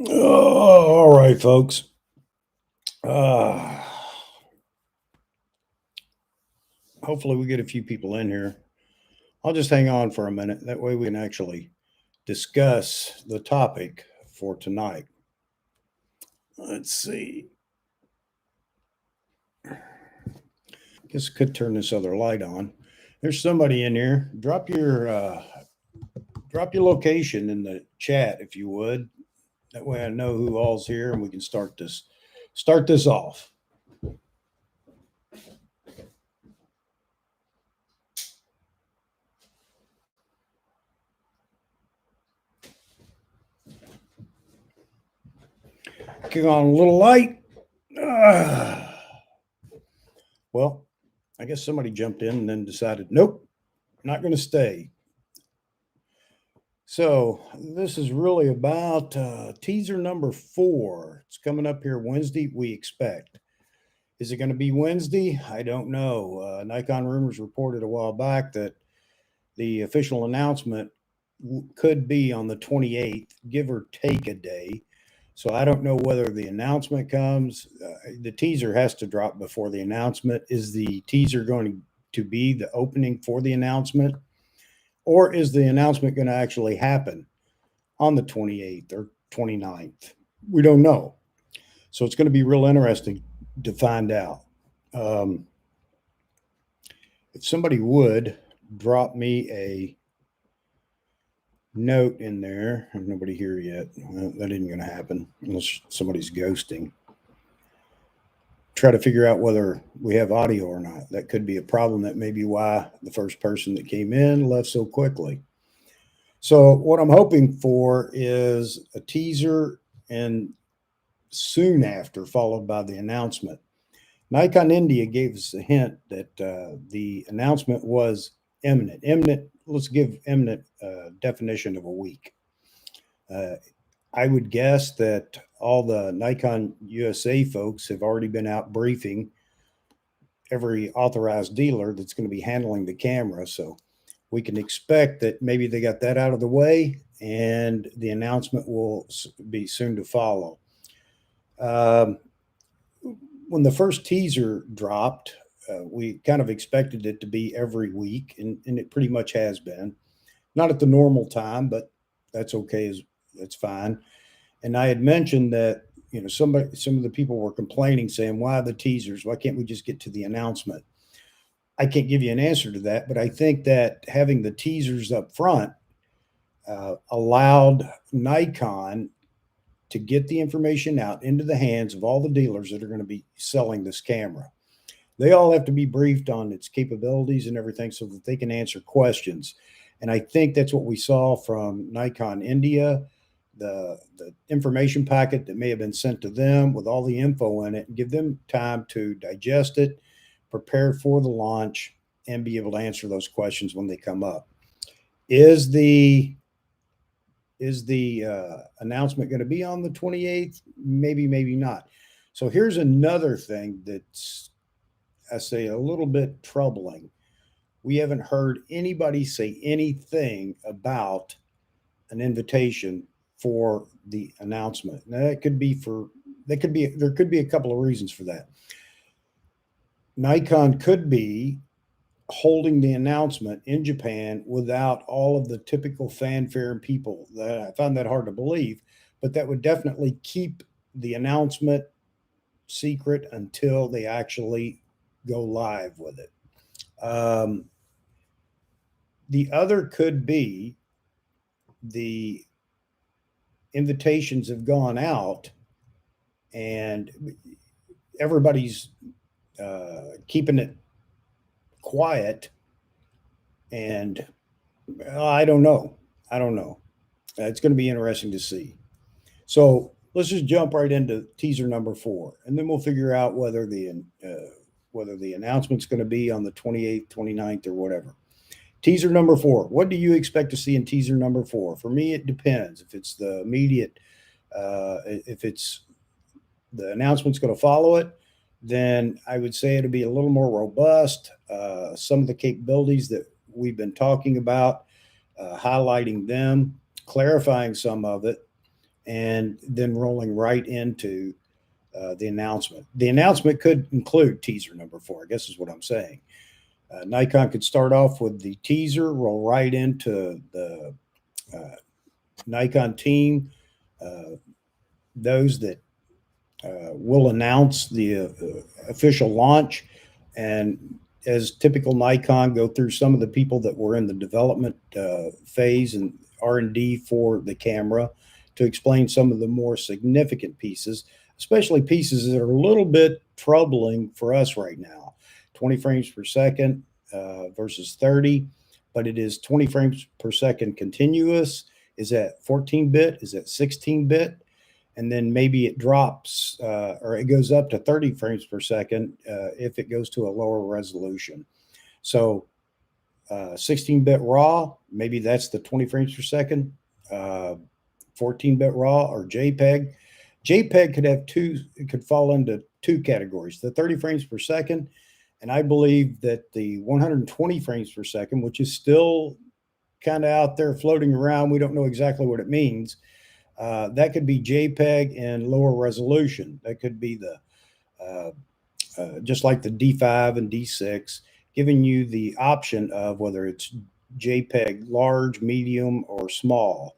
Oh, all right, folks. Uh, Hopefully, we get a few people in here. I'll just hang on for a minute. That way, we can actually discuss the topic for tonight. Let's see. Guess I could turn this other light on. There's somebody in here. Drop your location in the chat if you would. That way, I know who all's here, and we can start this off. Kick on a little light. Well, I guess somebody jumped in and then decided, nope, not going to stay. So this is really about teaser number 4. It's coming up here Wednesday, we expect. Is it going to be Wednesday? I don't know. Nikon Rumors reported a while back that the official announcement could be on the 28th, give or take a day. So I don't know whether the announcement comes. The teaser has to drop before the announcement. Is the teaser going to be the opening for the announcement? Or is the announcement going to actually happen on the 28th or 29th? We don't know. So it's going to be real interesting to find out. If somebody would drop me a note in there, there's nobody here yet. Well, that isn't going to happen unless somebody's ghosting. Try to figure out whether we have audio or not. That could be a problem. That may be why the first person that came in left so quickly. So what I'm hoping for is a teaser and soon after, followed by the announcement. Nikon India gave us a hint that the announcement was imminent. Imminent, let's give imminent definition of a week. I would guess that all the Nikon USA folks have already been out briefing every authorized dealer that's going to be handling the camera. So we can expect that maybe they got that out of the way and the announcement will be soon to follow. When the first teaser dropped, we kind of expected it to be every week, and it pretty much has been. Not at the normal time, but that's okay. That's fine. And I had mentioned that some of the people were complaining, saying, "Why the teasers? Why can't we just get to the announcement?" I can't give you an answer to that, but I think that having the teasers up front allowed Nikon to get the information out into the hands of all the dealers that are going to be selling this camera. They all have to be briefed on its capabilities and everything so that they can answer questions. And I think that's what we saw from Nikon India, the information packet that may have been sent to them with all the info in it, and give them time to digest it, prepare for the launch, and be able to answer those questions when they come up. Is the announcement going to be on the 28th? Maybe, maybe not. So here's another thing that's, I say, a little bit troubling. We haven't heard anybody say anything about an invitation for the announcement. Now there could be a couple of reasons for that. Nikon could be holding the announcement in Japan without all of the typical fanfare and people. That I find that hard to believe, but that would definitely keep the announcement secret until they actually go live with it. The other could be the invitations have gone out and everybody's keeping it quiet, and I don't know. It's going to be interesting to see. So let's just jump right into teaser number 4, and then we'll figure out whether the announcement's going to be on the 28th, 29th, or whatever. Teaser number 4. What do you expect to see in teaser number 4? For me, it depends. If it's the immediate, if it's the announcement's going to follow it, then I would say it'll be a little more robust. Some of the capabilities that we've been talking about, highlighting them, clarifying some of it, and then rolling right into the announcement. The announcement could include teaser number 4, I guess is what I'm saying. Nikon could start off with the teaser, roll right into the Nikon team, those that will announce the official launch, and as typical Nikon, go through some of the people that were in the development phase and R&D for the camera to explain some of the more significant pieces, especially pieces that are a little bit troubling for us right now. 20 frames per second versus 30, but it is 20 frames per second continuous. Is that 14-bit? Is that 16-bit? And then maybe it drops or it goes up to 30 frames per second if it goes to a lower resolution. So 16-bit RAW, maybe that's the 20 frames per second. 14-bit RAW or JPEG. JPEG could have it could fall into two categories: the 30 frames per second, and I believe that the 120 frames per second, which is still kind of out there floating around, we don't know exactly what it means. That could be JPEG and lower resolution. That could be the just like the D5 and D6, giving you the option of whether it's JPEG large, medium, or small.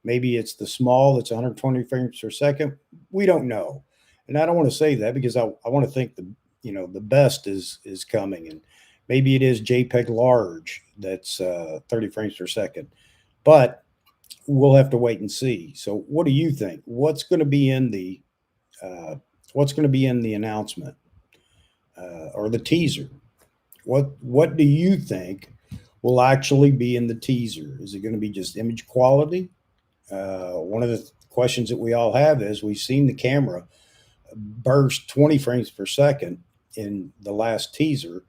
Maybe it's the small that's 120 frames per second. We don't know, and I don't want to say that because I want to think the best is coming, and maybe it is JPEG large that's 30 frames per second, but we'll have to wait and see. So, what do you think? What's going to be in the announcement or the teaser? What do you think will actually be in the teaser? Is it going to be just image quality? One of the questions that we all have is we've seen the camera burst 20 frames per second in the last teaser,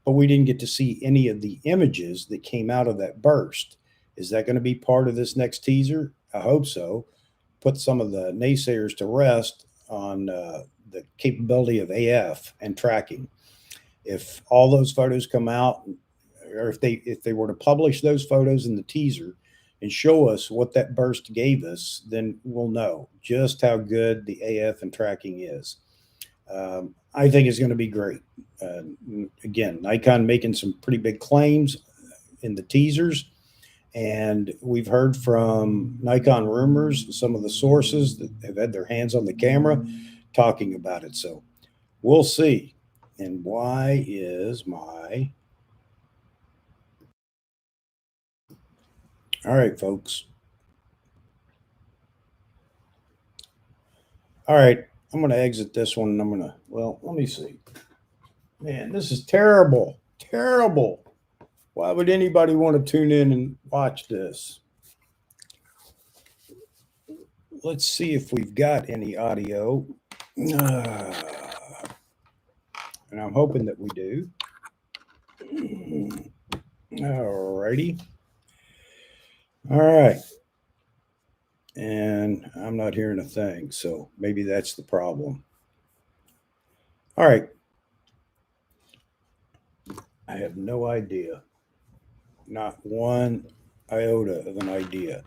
but we didn't get to see any of the images that came out of that burst. Is that going to be part of this next teaser? I hope so. Put some of the naysayers to rest on the capability of AF and tracking. If all those photos come out, or if they were to publish those photos in the teaser and show us what that burst gave us, then we'll know just how good the AF and tracking is. I think it's going to be great. Again, Nikon making some pretty big claims in the teasers. And we've heard from Nikon Rumors, some of the sources that have had their hands on the camera talking about it. So we'll see. And why is my... All right, folks. All right, I'm going to exit this one and I'm going to, well, let me see. Man, this is terrible. Terrible. Why would anybody want to tune in and watch this? Let's see if we've got any audio. And I'm hoping that we do. All righty. All right. And I'm not hearing a thing, so maybe that's the problem. All right. I have no idea. Not one iota of an idea.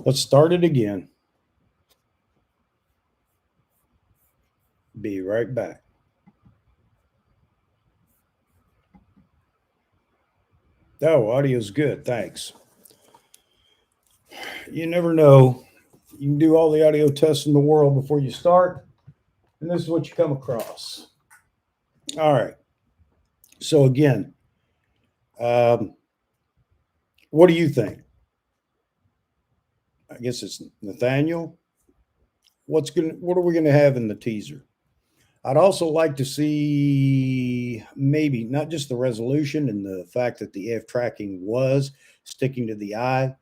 Let's start it again. Be right back. Oh, audio's good. Thanks. You never know. You can do all the audio tests in the world before you start, and this is what you come across. All right. So again, what do you think? I guess it's Nathaniel. What are we going to have in the teaser? I'd also like to see maybe not just the resolution and the fact that the AF tracking was sticking to the eye,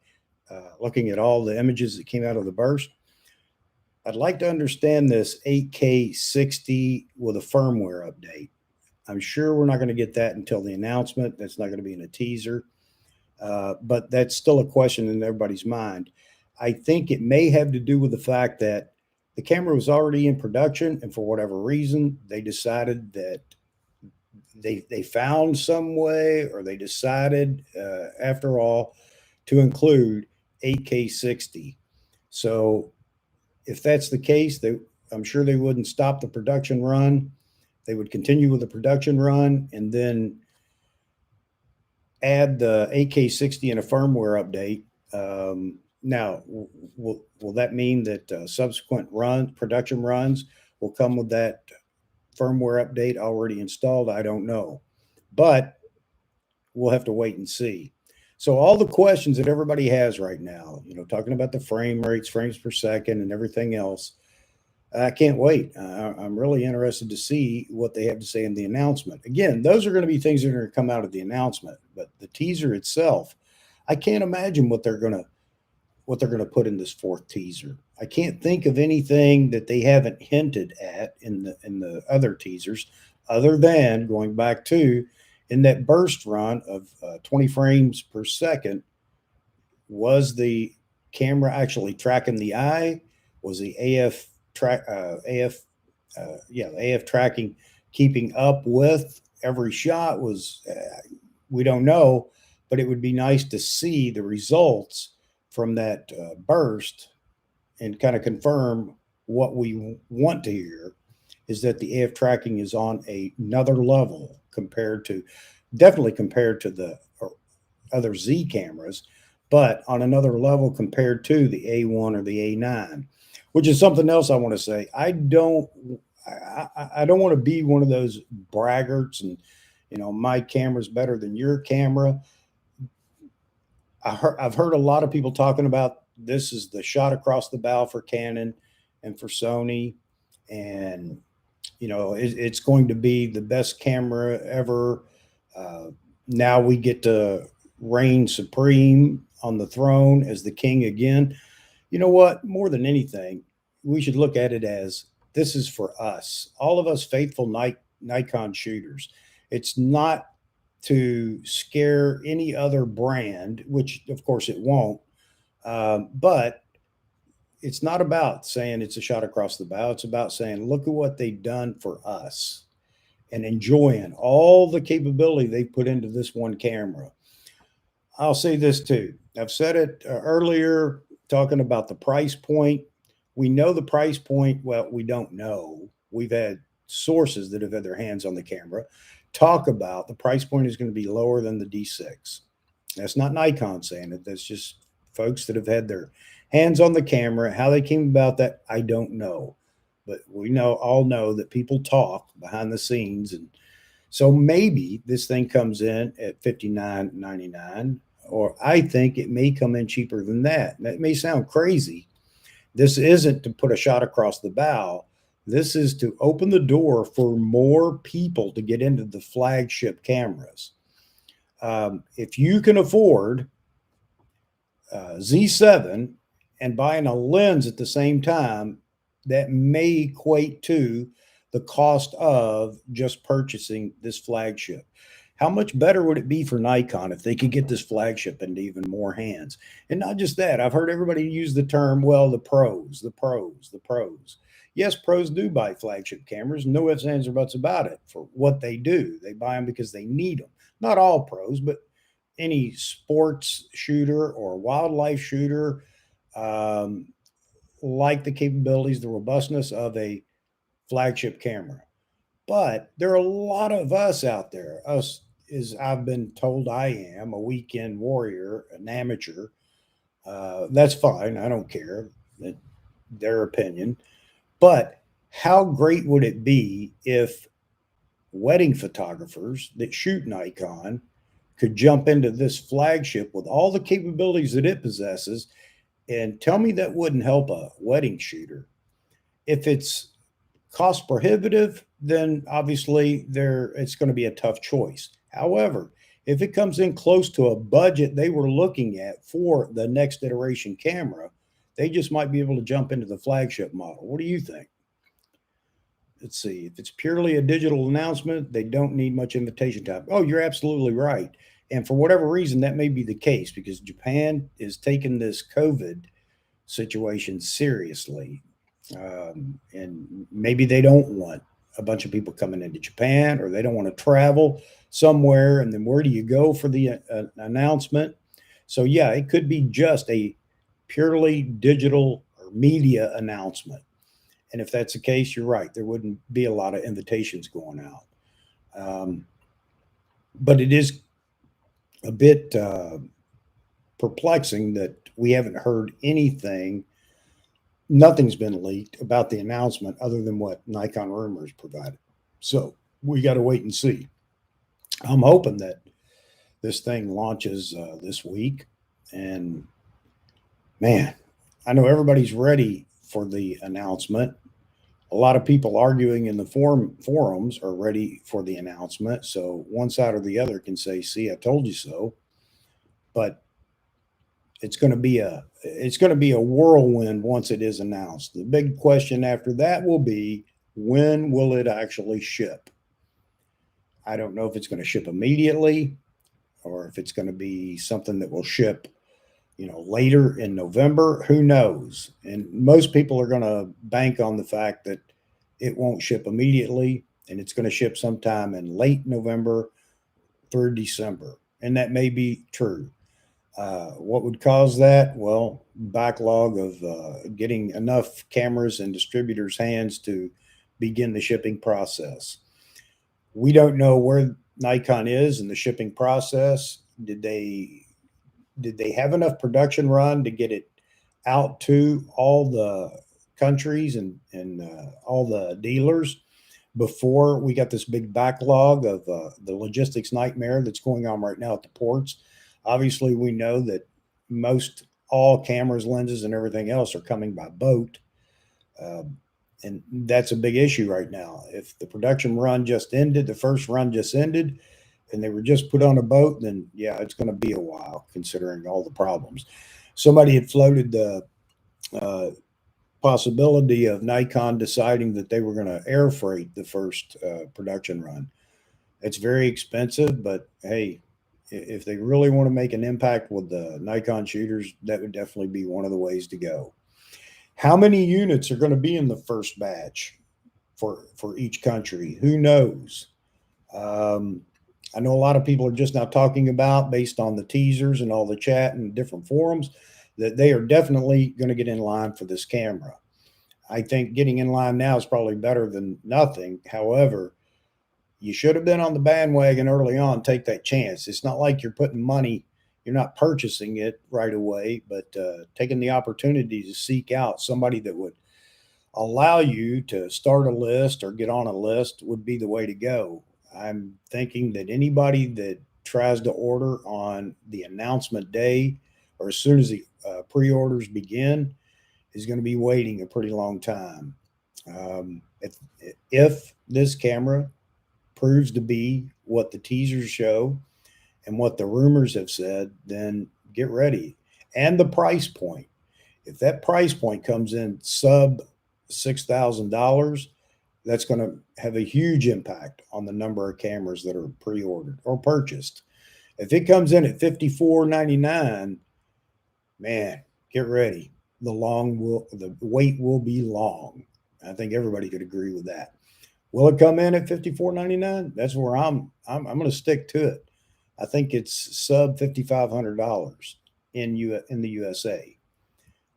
looking at all the images that came out of the burst. I'd like to understand this 8K 60 with a firmware update. I'm sure we're not going to get that until the announcement. That's not going to be in a teaser. But that's still a question in everybody's mind. I think it may have to do with the fact that the camera was already in production, and for whatever reason, they decided that they found some way, or they decided, after all, to include 8K 60. So if that's the case, I'm sure they wouldn't stop the production run. They would continue with the production run and then add the AK60 and a firmware update. Now, will that mean that subsequent production runs will come with that firmware update already installed? I don't know, but we'll have to wait and see. So all the questions that everybody has right now, talking about the frame rates, frames per second, and everything else, I can't wait. I'm really interested to see what they have to say in the announcement. Again, those are going to be things that are going to come out of the announcement, but the teaser itself, I can't imagine what they're going to put in this fourth teaser. I can't think of anything that they haven't hinted at in the other teasers, other than going back to in that burst run of 20 frames per second. Was the camera actually tracking the eye? Was the AF tracking keeping up with every shot? We don't know, but it would be nice to see the results from that burst and kind of confirm what we want to hear, is that the AF tracking is on another level definitely compared to the other Z cameras, but on another level compared to the A1 or the A9, which is something else I want to say. I don't want to be one of those braggarts and, my camera's better than your camera. I've heard a lot of people talking about this is the shot across the bow for Canon and for Sony, and it's going to be the best camera ever. Now we get to reign supreme on the throne as the king again. You know what? More than anything, we should look at it as this is for us, all of us faithful Nikon shooters. It's not to scare any other brand, which of course it won't. But it's not about saying it's a shot across the bow. It's about saying, look at what they've done for us and enjoying all the capability they put into this one camera. I'll say this too. I've said it earlier, talking about the price point. We know the price point. Well, we don't know. We've had sources that have had their hands on the camera talk about the price point is going to be lower than the D6. That's not Nikon saying it. That's just folks that have had their hands on the camera. How they came about that, I don't know. But we all know that people talk behind the scenes. And so maybe this thing comes in at $59.99, or I think it may come in cheaper than that. That may sound crazy. This isn't to put a shot across the bow. This is to open the door for more people to get into the flagship cameras. If you can afford Z7 and buying a lens at the same time, that may equate to the cost of just purchasing this flagship. How much better would it be for Nikon if they could get this flagship into even more hands? And not just that, I've heard everybody use the term, well, the pros. Yes, pros do buy flagship cameras. No ifs, ands, or buts about it for what they do. They buy them because they need them. Not all pros, but any sports shooter or wildlife shooter like the capabilities, the robustness of a flagship camera. But there are a lot of us out there, us as I've been told I am, a weekend warrior, an amateur. That's fine. I don't care. Their opinion. But how great would it be if wedding photographers that shoot Nikon could jump into this flagship with all the capabilities that it possesses? And tell me that wouldn't help a wedding shooter. If it's cost prohibitive, then obviously it's going to be a tough choice. However, if it comes in close to a budget they were looking at for the next iteration camera, they just might be able to jump into the flagship model. What do you think? Let's see. If it's purely a digital announcement, they don't need much invitation time. Oh, you're absolutely right. And for whatever reason, that may be the case because Japan is taking this COVID situation seriously. And maybe they don't want a bunch of people coming into Japan, or they don't want to travel somewhere. And then where do you go for the announcement? So yeah, it could be just a purely digital or media announcement. And if that's the case, you're right. There wouldn't be a lot of invitations going out. But it is a bit perplexing that we haven't heard anything. Nothing's been leaked about the announcement other than what Nikon Rumors provided. So we got to wait and see. I'm hoping that this thing launches this week. And man, I know everybody's ready for the announcement. A lot of people arguing in the forums are ready for the announcement. So one side or the other can say, see, I told you so. But it's going to be a whirlwind once it is announced. The big question after that will be, when will it actually ship? I don't know if it's going to ship immediately or if it's going to be something that will ship, later in November. Who knows? And most people are going to bank on the fact that it won't ship immediately and it's going to ship sometime in late November through December. And that may be true. What would cause that? Well, backlog of getting enough cameras in distributors' hands to begin the shipping process. We don't know where Nikon is in the shipping process. Did they have enough production run to get it out to all the countries and all the dealers before we got this big backlog of the logistics nightmare that's going on right now at the ports? Obviously, we know that most all cameras, lenses, and everything else are coming by boat. And that's a big issue right now. If the production run just ended, the first run just ended, and they were just put on a boat, then yeah, it's going to be a while considering all the problems. Somebody had floated the possibility of Nikon deciding that they were going to air freight the first production run. It's very expensive, but hey, if they really want to make an impact with the Nikon shooters, that would definitely be one of the ways to go. How many units are going to be in the first batch for each country? Who knows? I know a lot of people are just now talking about, based on the teasers and all the chat and different forums, that they are definitely going to get in line for this camera. I think getting in line now is probably better than nothing. However, you should have been on the bandwagon early on. Take that chance. It's not like you're putting money, you're not purchasing it right away, but taking the opportunity to seek out somebody that would allow you to start a list or get on a list would be the way to go. I'm thinking that anybody that tries to order on the announcement day or as soon as the pre-orders begin is going to be waiting a pretty long time. If this camera proves to be what the teasers show and what the rumors have said, then get ready. And the price point. If that price point comes in sub $6,000, that's going to have a huge impact on the number of cameras that are pre-ordered or purchased. If it comes in at $54.99, man, get ready. The wait will be long. I think everybody could agree with that. Will it come in at $54.99? That's where I'm going to stick to it. I think it's sub $5,500 in the USA.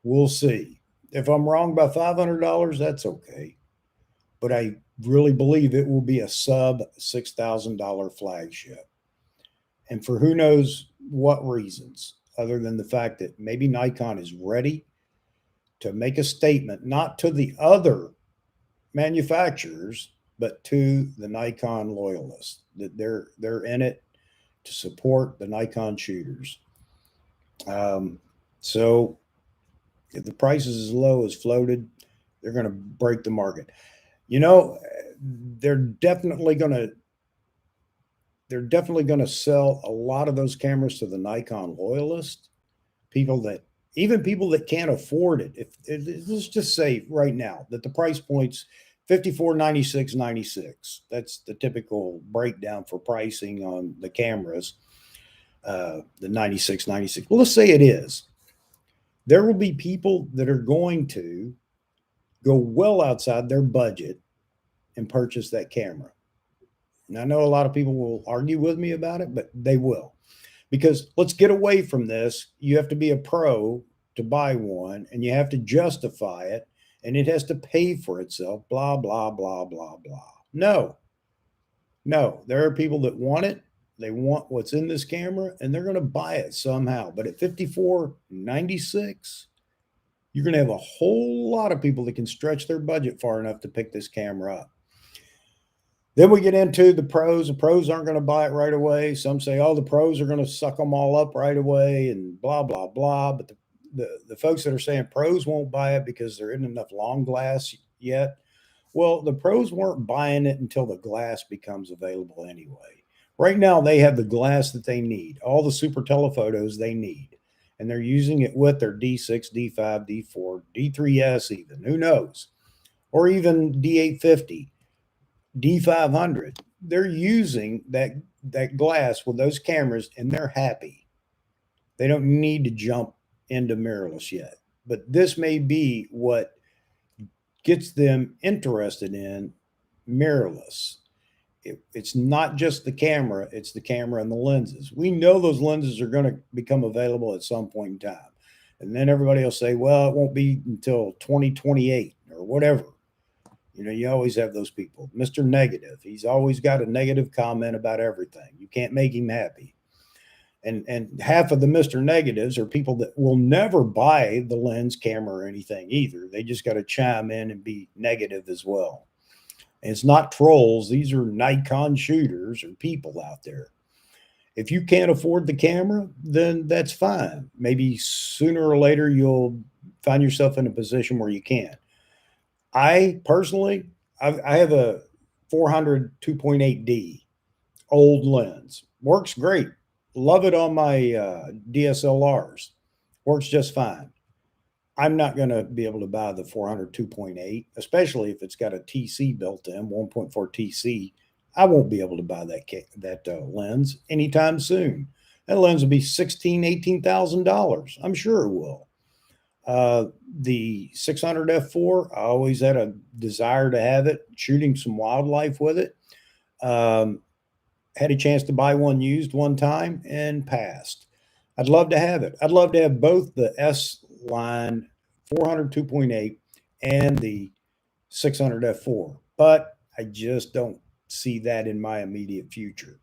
We'll see. If I'm wrong by $500, that's okay. But I really believe it will be a sub $6,000 flagship. And for who knows what reasons, other than the fact that maybe Nikon is ready to make a statement, not to the other manufacturers, but to the Nikon loyalists, that they're in it to support the Nikon shooters. So if the price is as low as floated, they're going to break the market. They're definitely going to sell a lot of those cameras to the Nikon loyalists, people that can't afford it. Let's just say right now that the price point's $54.96.96. That's the typical breakdown for pricing on the cameras, the 96.96. Well, let's say it is. There will be people that are going to go well outside their budget and purchase that camera. And I know a lot of people will argue with me about it, but they will. Because let's get away from this. You have to be a pro to buy one, and you have to justify it, and it has to pay for itself, blah, blah, blah, blah, blah. No, no, there are people that want it. They want what's in this camera, and they're going to buy it somehow. But at $54.96, you're going to have a whole lot of people that can stretch their budget far enough to pick this camera up. Then we get into the pros. The pros aren't going to buy it right away. Some say, oh, the pros are going to suck them all up right away and blah, blah, blah. But the folks that are saying pros won't buy it because there isn't enough long glass yet, well, the pros weren't buying it until the glass becomes available anyway. Right now, they have the glass that they need, all the super telephotos they need, and they're using it with their D6, D5, D4, D3S even, who knows, or even D850, D500. They're using that glass with those cameras, and they're happy. They don't need to jump into mirrorless yet, but this may be what gets them interested in mirrorless. It's not just the camera, it's the camera and the lenses. We know those lenses are going to become available at some point in time. And then everybody will say, well, it won't be until 2028 or whatever. You know, you always have those people. Mr. Negative, he's always got a negative comment about everything. You can't make him happy. And half of the Mr. Negatives are people that will never buy the lens, camera, or anything either. They just got to chime in and be negative as well. And it's not trolls. These are Nikon shooters or people out there. If you can't afford the camera, then that's fine. Maybe sooner or later you'll find yourself in a position where you can. I personally, I have a 400 2.8D old lens. Works great. Love it on my DSLRs. Works just fine. I'm not going to be able to buy the 400 2.8, especially if it's got a TC built in, 1.4 TC. I won't be able to buy that lens anytime soon. That lens will be $16,000, $18,000. I'm sure it will. The 600 f4, I always had a desire to have it, shooting some wildlife with it. Had a chance to buy one used one time and passed. I'd love to have it. I'd love to have both the S line 400 2.8 and the 600 f4, but I just don't see that in my immediate future.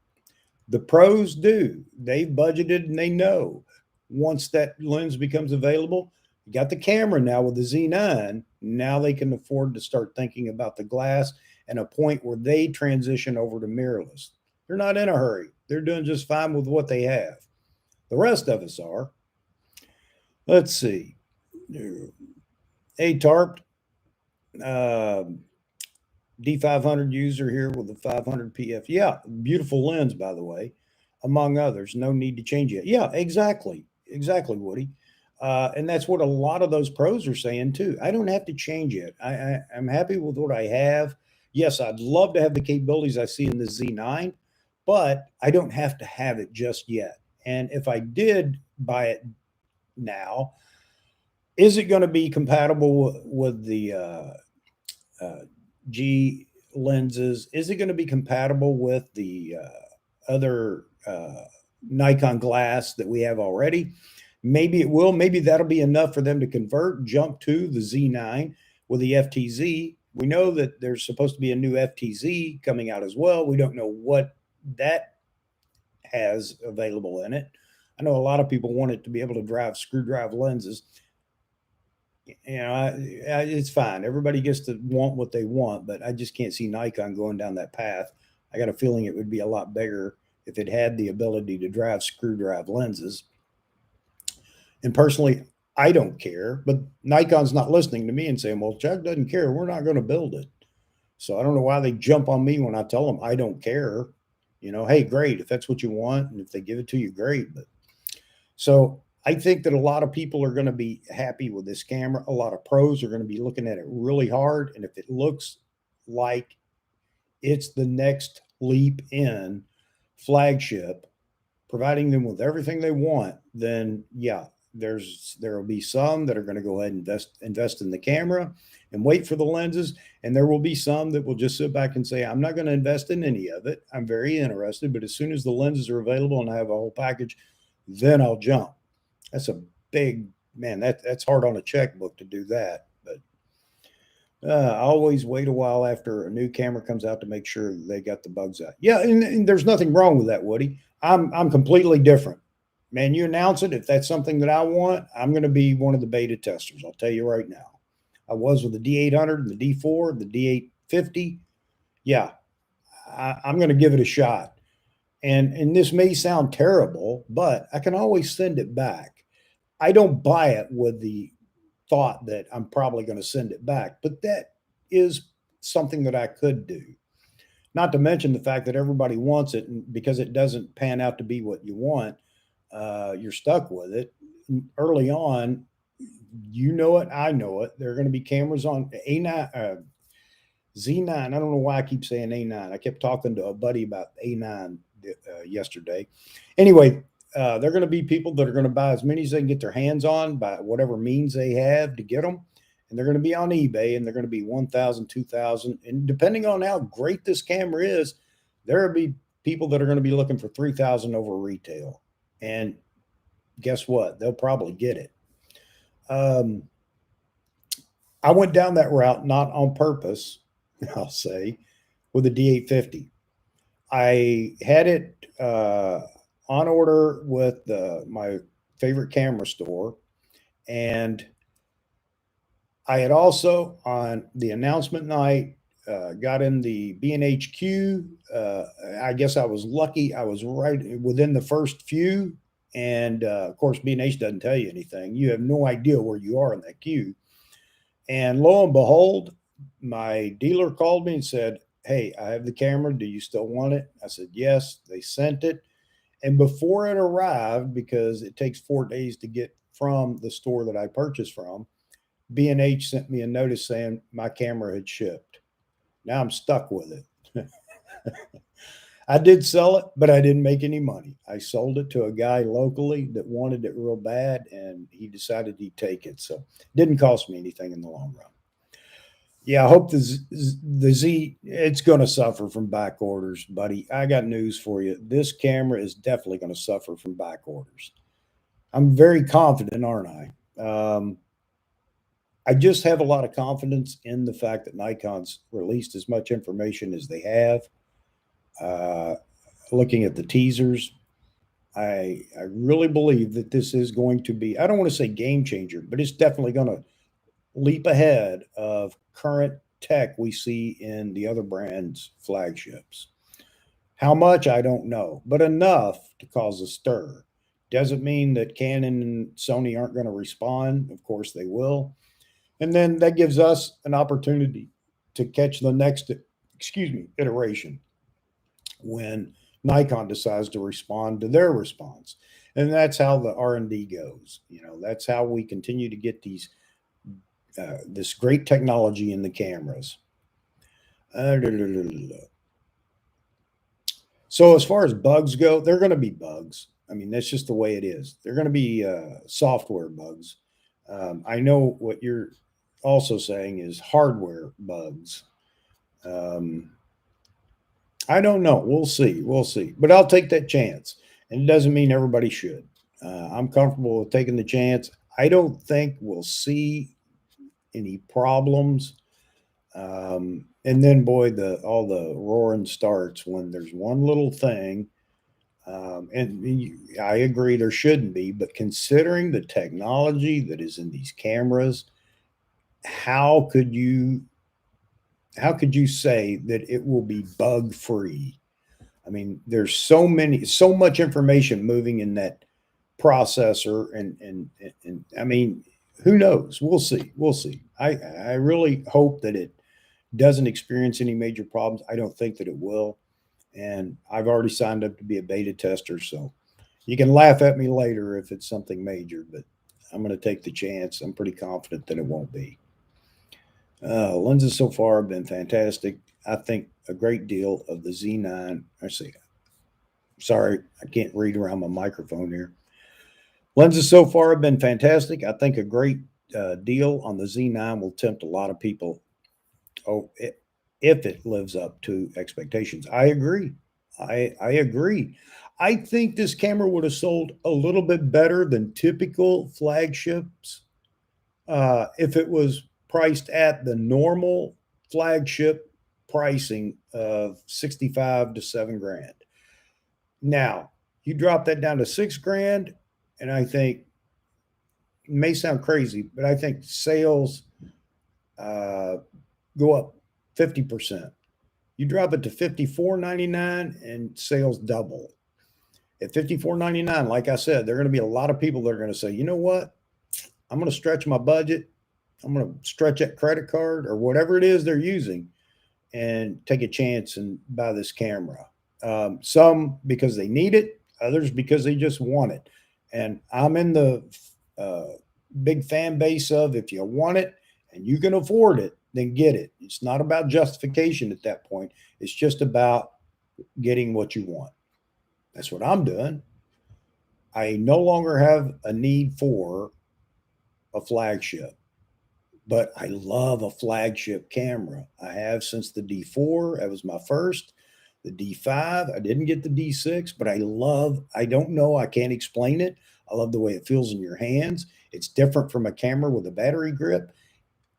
The pros do. They've budgeted and they know once that lens becomes available, you got the camera now with the Z9. Now they can afford to start thinking about the glass and a point where they transition over to mirrorless. They're not in a hurry. They're doing just fine with what they have. The rest of us are. Let's see. A-Tarp, D500 user here with the 500 PF. Yeah, beautiful lens, by the way, among others. No need to change it. Yeah, exactly. Exactly, Woody. And that's what a lot of those pros are saying too. I don't have to change it. I'm happy with what I have. Yes, I'd love to have the capabilities I see in the Z9, but I don't have to have it just yet. And if I did buy it now, is it going to be compatible with the G lenses? Is it going to be compatible with the other Nikon glass that we have already? Maybe it will. Maybe that'll be enough for them to convert, jump to the Z9 with the FTZ. We know that there's supposed to be a new FTZ coming out as well. We don't know what that has available in it. I know a lot of people want it to be able to drive screw drive lenses. You know, it's fine. Everybody gets to want what they want, but I just can't see Nikon going down that path. I got a feeling it would be a lot bigger if it had the ability to drive screw drive lenses. And personally, I don't care, but Nikon's not listening to me and saying, well, Chuck doesn't care. We're not going to build it. So I don't know why they jump on me when I tell them I don't care. You know, hey, great. If that's what you want, and if they give it to you, great. But so I think that a lot of people are going to be happy with this camera. A lot of pros are going to be looking at it really hard. And if it looks like it's the next leap in flagship, providing them with everything they want, then yeah, there will be some that are going to go ahead and invest in the camera and wait for the lenses. And there will be some that will just sit back and say, I'm not going to invest in any of it. I'm very interested, but as soon as the lenses are available and I have a whole package, then I'll jump. That's a big man, that's hard on a checkbook to do that. But I always wait a while after a new camera comes out to make sure they got the bugs out. Yeah, and there's nothing wrong with that, Woody. I'm completely different. Man, you announce it. If that's something that I want, I'm going to be one of the beta testers. I'll tell you right now. I was with the D800 and the D4, the D850. Yeah, I'm going to give it a shot. And this may sound terrible, but I can always send it back. I don't buy it with the thought that I'm probably going to send it back, but that is something that I could do. Not to mention the fact that everybody wants it, and because it doesn't pan out to be what you want, you're stuck with it. Early on, you know it, I know it. There are going to be cameras on A9, Z9. I don't know why I keep saying A9. I kept talking to a buddy about A9 yesterday. Anyway, they're going to be people that are going to buy as many as they can get their hands on by whatever means they have to get them. And they're going to be on eBay, and they're going to be 1,000, 2,000. And depending on how great this camera is, there will be people that are going to be looking for 3,000 over retail. And guess what? They'll probably get it. I went down that route, not on purpose, I'll say, with the D850. I had it on order with my favorite camera store. And I had also, on the announcement night, got in the B&H queue. I guess I was lucky. I was right within the first few. And of course, B&H doesn't tell you anything. You have no idea where you are in that queue. And lo and behold, my dealer called me and said, "Hey, I have the camera. Do you still want it?" I said, "Yes." They sent it. And before it arrived, because it takes 4 days to get from the store that I purchased from, B&H sent me a notice saying my camera had shipped. Now I'm stuck with it. I did sell it, but I didn't make any money. I sold it to a guy locally that wanted it real bad, and he decided he'd take it. So it didn't cost me anything in the long run. Yeah, I hope the Z, it's going to suffer from back orders, buddy. I got news for you. This camera is definitely going to suffer from back orders. I'm very confident, aren't I? I just have a lot of confidence in the fact that Nikon's released as much information as they have. Looking at the teasers, I really believe that this is going to be, I don't want to say game changer, but it's definitely going to leap ahead of current tech we see in the other brands' flagships. How much, I don't know, but enough to cause a stir. Doesn't mean that Canon and Sony aren't going to respond. Of course they will. And then that gives us an opportunity to catch the next, iteration when Nikon decides to respond to their response. And that's how the R&D goes. That's how we continue to get this great technology in the cameras. So as far as bugs go, they're going to be bugs. I mean, that's just the way it is. They're going to be software bugs. I know what you're also saying is hardware bugs. I don't know. We'll see. We'll see. But I'll take that chance. And it doesn't mean everybody should. I'm comfortable with taking the chance. I don't think we'll see any problems. And then, boy, all the roaring starts when there's one little thing. I agree there shouldn't be, but considering the technology that is in these cameras, how could you say that it will be bug free? I mean, there's so much information moving in that processor, and I mean, who knows? We'll see. We'll see. I really hope that it doesn't experience any major problems. I don't think that it will. And I've already signed up to be a beta tester, so you can laugh at me later if it's something major, but I'm going to take the chance. I'm pretty confident that it won't be. Lenses so far have been fantastic. I think a great deal of the Z9. Sorry, I can't read around my microphone here. Lenses so far have been fantastic. I think a great deal on the Z9 will tempt a lot of people. If it lives up to expectations. I agree. I agree. I think this camera would have sold a little bit better than typical flagships if it was priced at the normal flagship pricing of 65 to 7 grand. Now, you drop that down to 6 grand, and I think it may sound crazy, but I think sales go up 50%. You drop it to $54.99 and sales double. At $54.99, like I said, there are going to be a lot of people that are going to say, you know what? I'm going to stretch my budget. I'm going to stretch that credit card or whatever it is they're using and take a chance and buy this camera. Some because they need it, others because they just want it. And I'm in the big fan base of if you want it and you can afford it, then get it. It's not about justification at that point. It's just about getting what you want. That's what I'm doing. I no longer have a need for a flagship, but I love a flagship camera. I have since the D4. That was my first. The D5, I didn't get the D6, but I don't know, I can't explain it. I love the way it feels in your hands. It's different from a camera with a battery grip.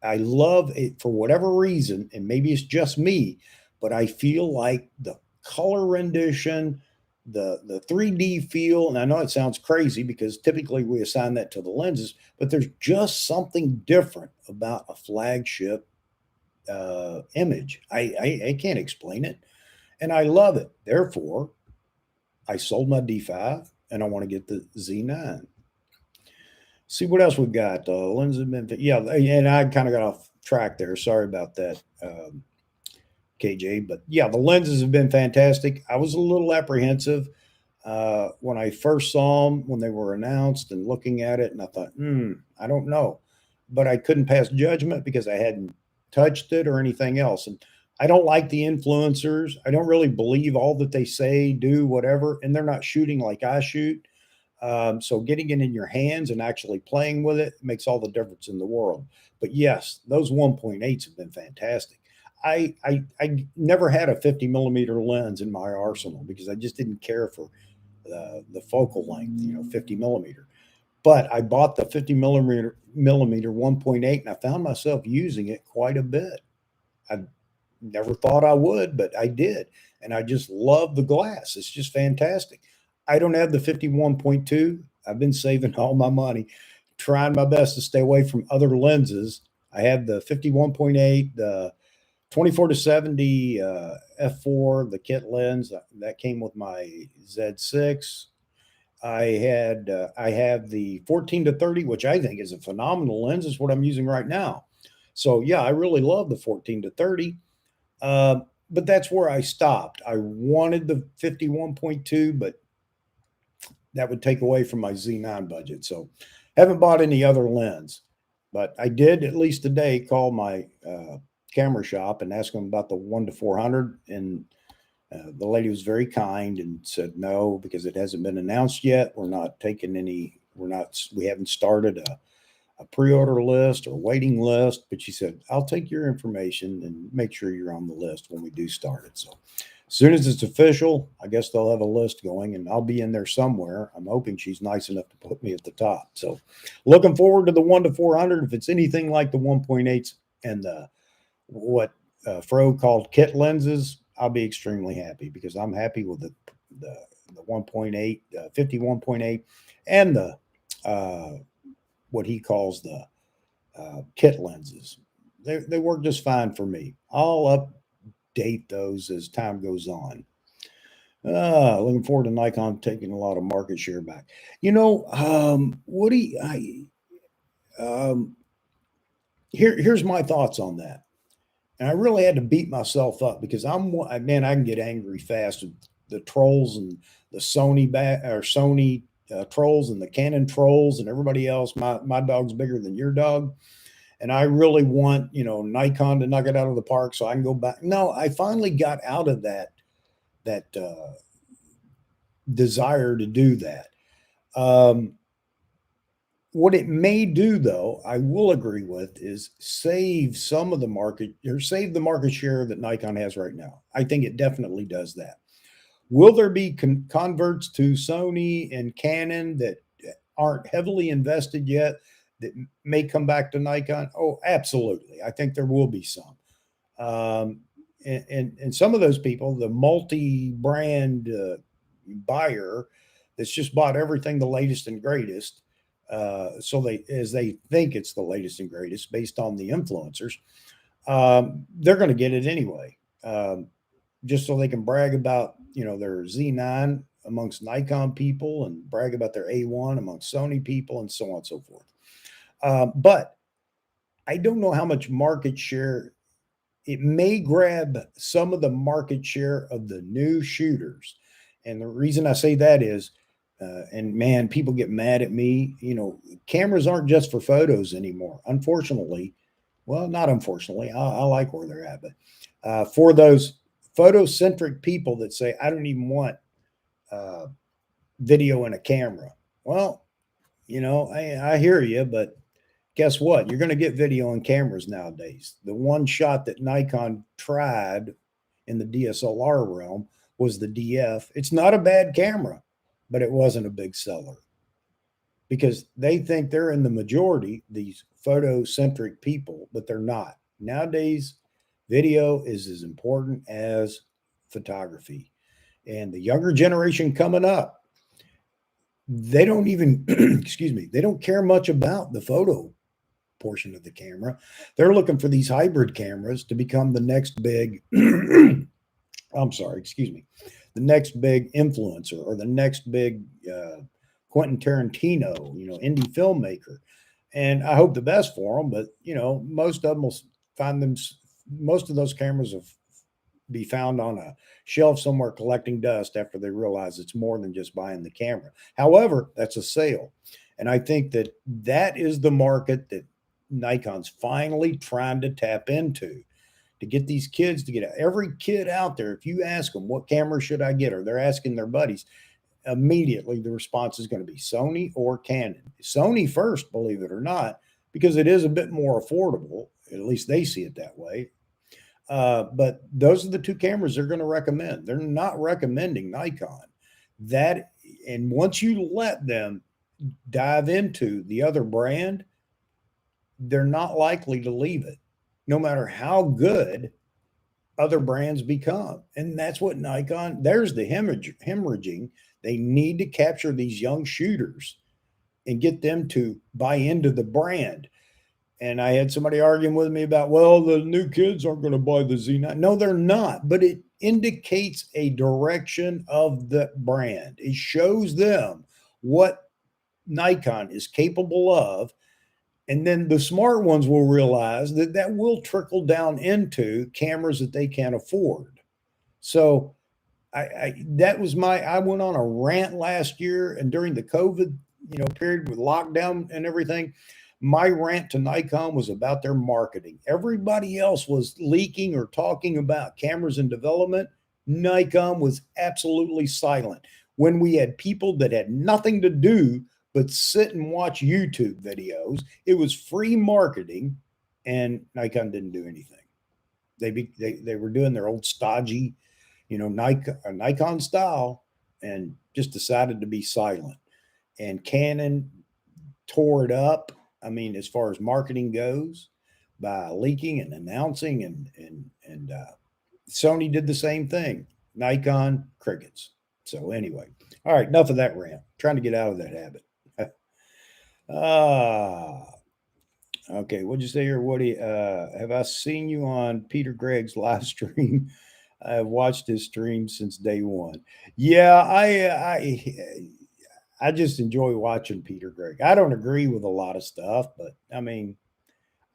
I love it for whatever reason, and maybe it's just me, but I feel like the color rendition, the 3D feel, and I know it sounds crazy because typically we assign that to the lenses, but there's just something different about a flagship image. I can't explain it, and I love it. Therefore, I sold my D5, and I want to get the Z9. See what else we've got. Lenses have been, yeah, and I kind of got off track there. Sorry about that, KJ. But yeah, the lenses have been fantastic. I was a little apprehensive when I first saw them when they were announced and looking at it, and I thought, I don't know, but I couldn't pass judgment because I hadn't touched it or anything else. And I don't like the influencers. I don't really believe all that they say, do, whatever, and they're not shooting like I shoot. So getting it in your hands and actually playing with it makes all the difference in the world. But yes, those 1.8s have been fantastic. I never had a 50 millimeter lens in my arsenal because I just didn't care for the focal length, 50 millimeter. But I bought the 50 millimeter 1.8 and I found myself using it quite a bit. I never thought I would, but I did. And I just love the glass. It's just fantastic. I don't have the 51.2. I've been saving all my money, trying my best to stay away from other lenses. I have the 51.8, the 24 to 70 f4, the kit lens that came with my Z6. I have the 14 to 30, which I think is a phenomenal lens. Is what I'm using right now. So yeah, I really love the 14 to 30. But that's where I stopped. I wanted the 51.2, but that would take away from my Z9 budget. So haven't bought any other lens, but I did at least today call my camera shop and ask them about the 1-400. And the lady was very kind and said, no, because it hasn't been announced yet. We're not taking any, we haven't started a pre-order list or waiting list, but she said, I'll take your information and make sure you're on the list when we do start it. So as soon as it's official, I guess they'll have a list going and I'll be in there somewhere. I'm hoping she's nice enough to put me at the top. So looking forward to the 1-400. If it's anything like the 1.8s and what Fro called kit lenses, I'll be extremely happy because I'm happy with the 1.8, 51.8 and the what he calls the kit lenses. They work just fine for me. I'll update those as time goes on. Looking forward to Nikon taking a lot of market share back. Woody, here's my thoughts on that. And I really had to beat myself up because I can get angry fast with the trolls and the Sony trolls and the Canon trolls and everybody else. My dog's bigger than your dog. And I really want, Nikon to knock it out of the park so I can go back. No, I finally got out of that desire to do that. What it may do, though, I will agree with, is save some of the market or save the market share that Nikon has right now. I think it definitely does that. Will there be converts to Sony and Canon that aren't heavily invested yet that may come back to Nikon? Oh, absolutely. I think there will be some. And some of those people, the multi-brand buyer that's just bought everything the latest and greatest, so they think it's the latest and greatest based on the influencers, they're going to get it anyway, just so they can brag about their Z9 amongst Nikon people and brag about their A1 amongst Sony people and so on and so forth. But I don't know how much market share. It may grab some of the market share of the new shooters. And the reason I say that is, and man, people get mad at me, cameras aren't just for photos anymore. Unfortunately, well, not unfortunately, I like where they're at, but for those photocentric people that say, I don't even want video in a camera. Well, I hear you, but guess what? You're going to get video on cameras nowadays. The one shot that Nikon tried in the DSLR realm was the DF. It's not a bad camera, but it wasn't a big seller because they think they're in the majority, these photocentric people, but they're not. Nowadays, video is as important as photography. And the younger generation coming up, they don't even, excuse me, they don't care much about the photo portion of the camera. They're looking for these hybrid cameras to become the next big I'm sorry, excuse me, the next big influencer or the next big Quentin Tarantino, indie filmmaker. And I hope the best for them, but most of them will find them. Most of those cameras will be found on a shelf somewhere collecting dust after they realize it's more than just buying the camera. However, that's a sale. And I think that is the market that Nikon's finally trying to tap into to get these kids to get out. Every kid out there, if you ask them, what camera should I get? Or they're asking their buddies, immediately the response is going to be Sony or Canon. Sony first, believe it or not, because it is a bit more affordable. At least they see it that way. But those are the two cameras they're going to recommend. They're not recommending Nikon. And once you let them dive into the other brand, they're not likely to leave it, no matter how good other brands become. And that's what Nikon, there's the hemorrhaging. They need to capture these young shooters and get them to buy into the brand. And I had somebody arguing with me about, well, the new kids aren't going to buy the Z9. No, they're not, but it indicates a direction of the brand. It shows them what Nikon is capable of. And then the smart ones will realize that will trickle down into cameras that they can't afford. So I went on a rant last year, and during the COVID, period with lockdown and everything, my rant to Nikon was about their marketing. Everybody else was leaking or talking about cameras in development. Nikon was absolutely silent. When we had people that had nothing to do but sit and watch YouTube videos, it was free marketing, and Nikon didn't do anything. They were doing their old stodgy, Nikon style, and just decided to be silent. And Canon tore it up. I mean, as far as marketing goes, by leaking and announcing, and Sony did the same thing. Nikon, crickets. So anyway, all right, enough of that rant. Trying to get out of that habit. Okay. What'd you say here, Woody? Have I seen you on Peter Gregg's live stream? I've watched his stream since day one. Yeah, I just enjoy watching Peter Gregg. I don't agree with a lot of stuff, but I mean,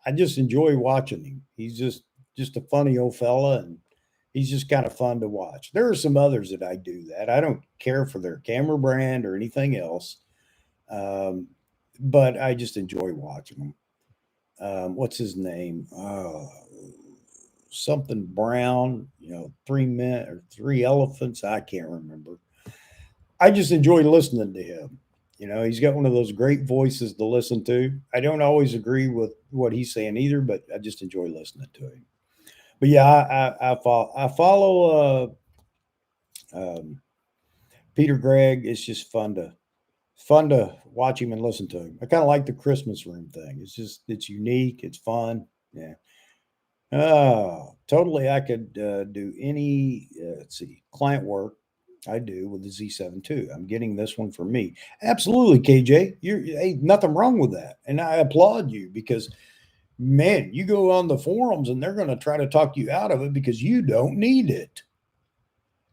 I just enjoy watching him. He's just a funny old fella, and he's just kind of fun to watch. There are some others that I do that. I don't care for their camera brand or anything else. But I just enjoy watching them. What's his name? Something Brown, 3 men or 3 elephants. I can't remember. I just enjoy listening to him. He's got one of those great voices to listen to. I don't always agree with what he's saying either, but I just enjoy listening to him. But yeah, I follow Peter Gregg, it's just fun to watch him and listen to him. I kind of like the Christmas room thing. It's unique, it's fun. Yeah. Totally. I could do any, let's see, client work I do with the Z7 too. I'm getting this one for me. Absolutely, KJ. Ain't nothing wrong with that. And I applaud you because, man, you go on the forums and they're going to try to talk you out of it because you don't need it.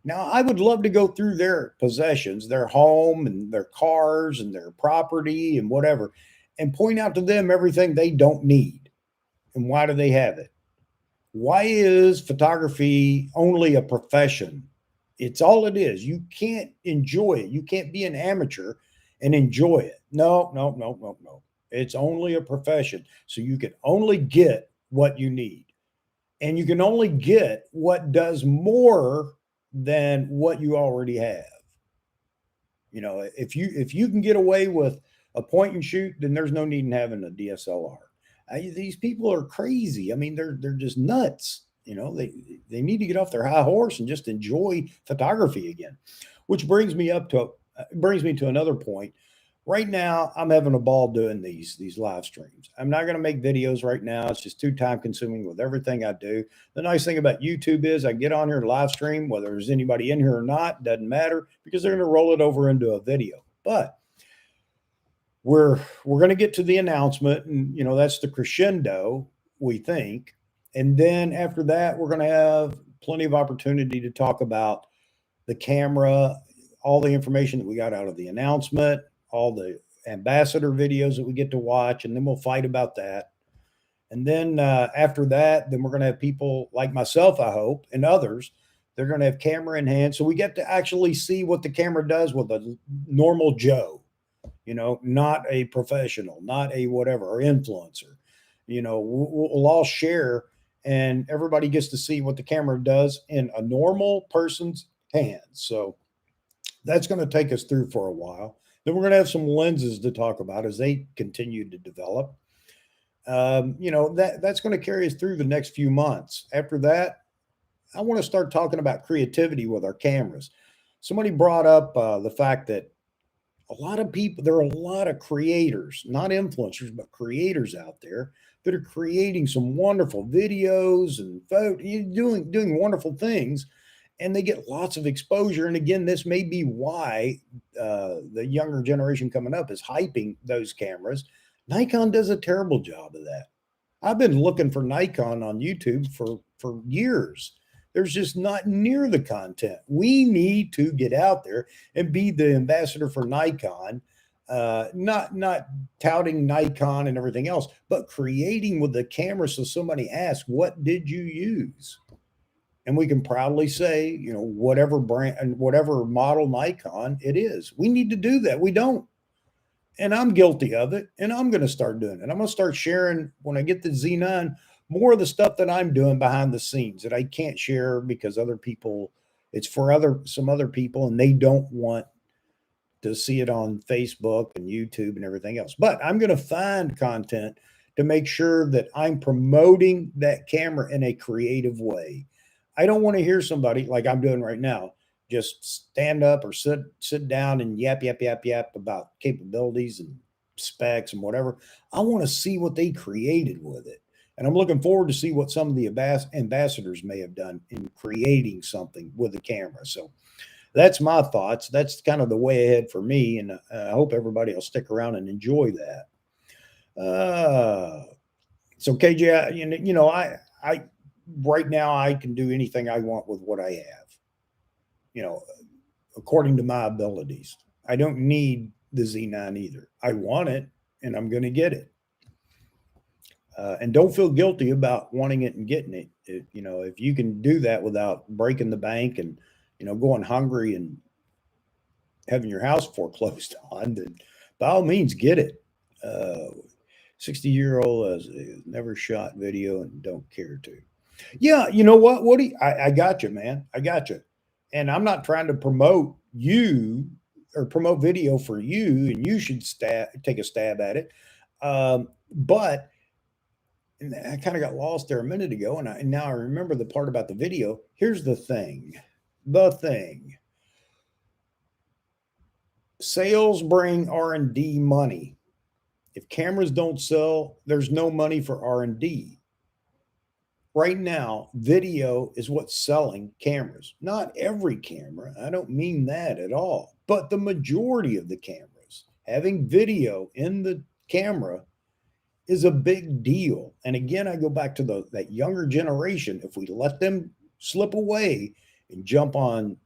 Now, I would love to go through their possessions, their home and their cars and their property and whatever, and point out to them everything they don't need and why do they have it. Why is photography only a profession? It's all it is. You can't enjoy it. You can't be an amateur and enjoy it. No, no, no, no, no. It's only a profession. So you can only get what you need. And you can only get what does more than what you already have. You know, if you can get away with a point and shoot, then there's no need in having a DSLR. These people are crazy. I mean, they're just nuts. You know, they need to get off their high horse and just enjoy photography again. Which brings me to another point. Right now, I'm having a ball doing these live streams. I'm not going to make videos right now. It's just too time consuming with everything I do. The nice thing about YouTube is I get on here and live stream, whether there's anybody in here or not, doesn't matter because they're going to roll it over into a video. But we're going to get to the announcement, and you know that's the crescendo, we think. And then after that, we're going to have plenty of opportunity to talk about the camera, all the information that we got out of the announcement, all the ambassador videos that we get to watch, and then we'll fight about that. And then after that, then we're going to have people like myself, I hope, and others. They're going to have camera in hand, so we get to actually see what the camera does with a normal Joe. You know, not a professional, not a whatever, or influencer. You know, we'll all share and everybody gets to see what the camera does in a normal person's hands. So that's going to take us through for a while. Then we're going to have some lenses to talk about as they continue to develop. You know, that's going to carry us through the next few months. After that, I want to start talking about creativity with our cameras. Somebody brought up the fact that a lot of people, there are a lot of creators, not influencers, but creators out there that are creating some wonderful videos and doing wonderful things, and they get lots of exposure. And again, this may be why the younger generation coming up is hyping those cameras. Nikon does a terrible job of that. I've been looking for Nikon on YouTube for years. There's just not near the content. We need to get out there and be the ambassador for Nikon, not touting Nikon and everything else, but creating with the camera. So somebody asks, what did you use? And we can proudly say, you know, whatever brand and whatever model Nikon it is. We need to do that. We don't. And I'm guilty of it. And I'm going to start doing it. I'm going to start sharing when I get the Z9 more of the stuff that I'm doing behind the scenes that I can't share because other people, it's for some other people, and they don't want to see it on Facebook and YouTube and everything else. But I'm going to find content to make sure that I'm promoting that camera in a creative way. I don't want to hear somebody like I'm doing right now just stand up or sit down and yap about capabilities and specs and whatever. I want to see what they created with it. And I'm looking forward to see what some of the ambassadors may have done in creating something with the camera. So that's my thoughts. That's kind of the way ahead for me. And I hope everybody will stick around and enjoy that. So KJ, you know, I right now I can do anything I want with what I have, you know, according to my abilities. I don't need the Z9 either. I want it and I'm going to get it. And don't feel guilty about wanting it and getting it. You know, if you can do that without breaking the bank and, you know, going hungry and having your house foreclosed on, then by all means get it. 60-year-old has never shot video and don't care to. Yeah, you know what, Woody? I got you, man. I got you. And I'm not trying to promote you or promote video for you, and you should take a stab at it. But and I kind of got lost there a minute ago, and now I remember the part about the video. Here's the thing. Sales bring R&D money. If cameras don't sell, there's no money for R&D. Right now, video is what's selling cameras. Not every camera. I don't mean that at all. But the majority of the cameras having video in the camera is a big deal. And again, I go back to that younger generation. If we let them slip away and jump on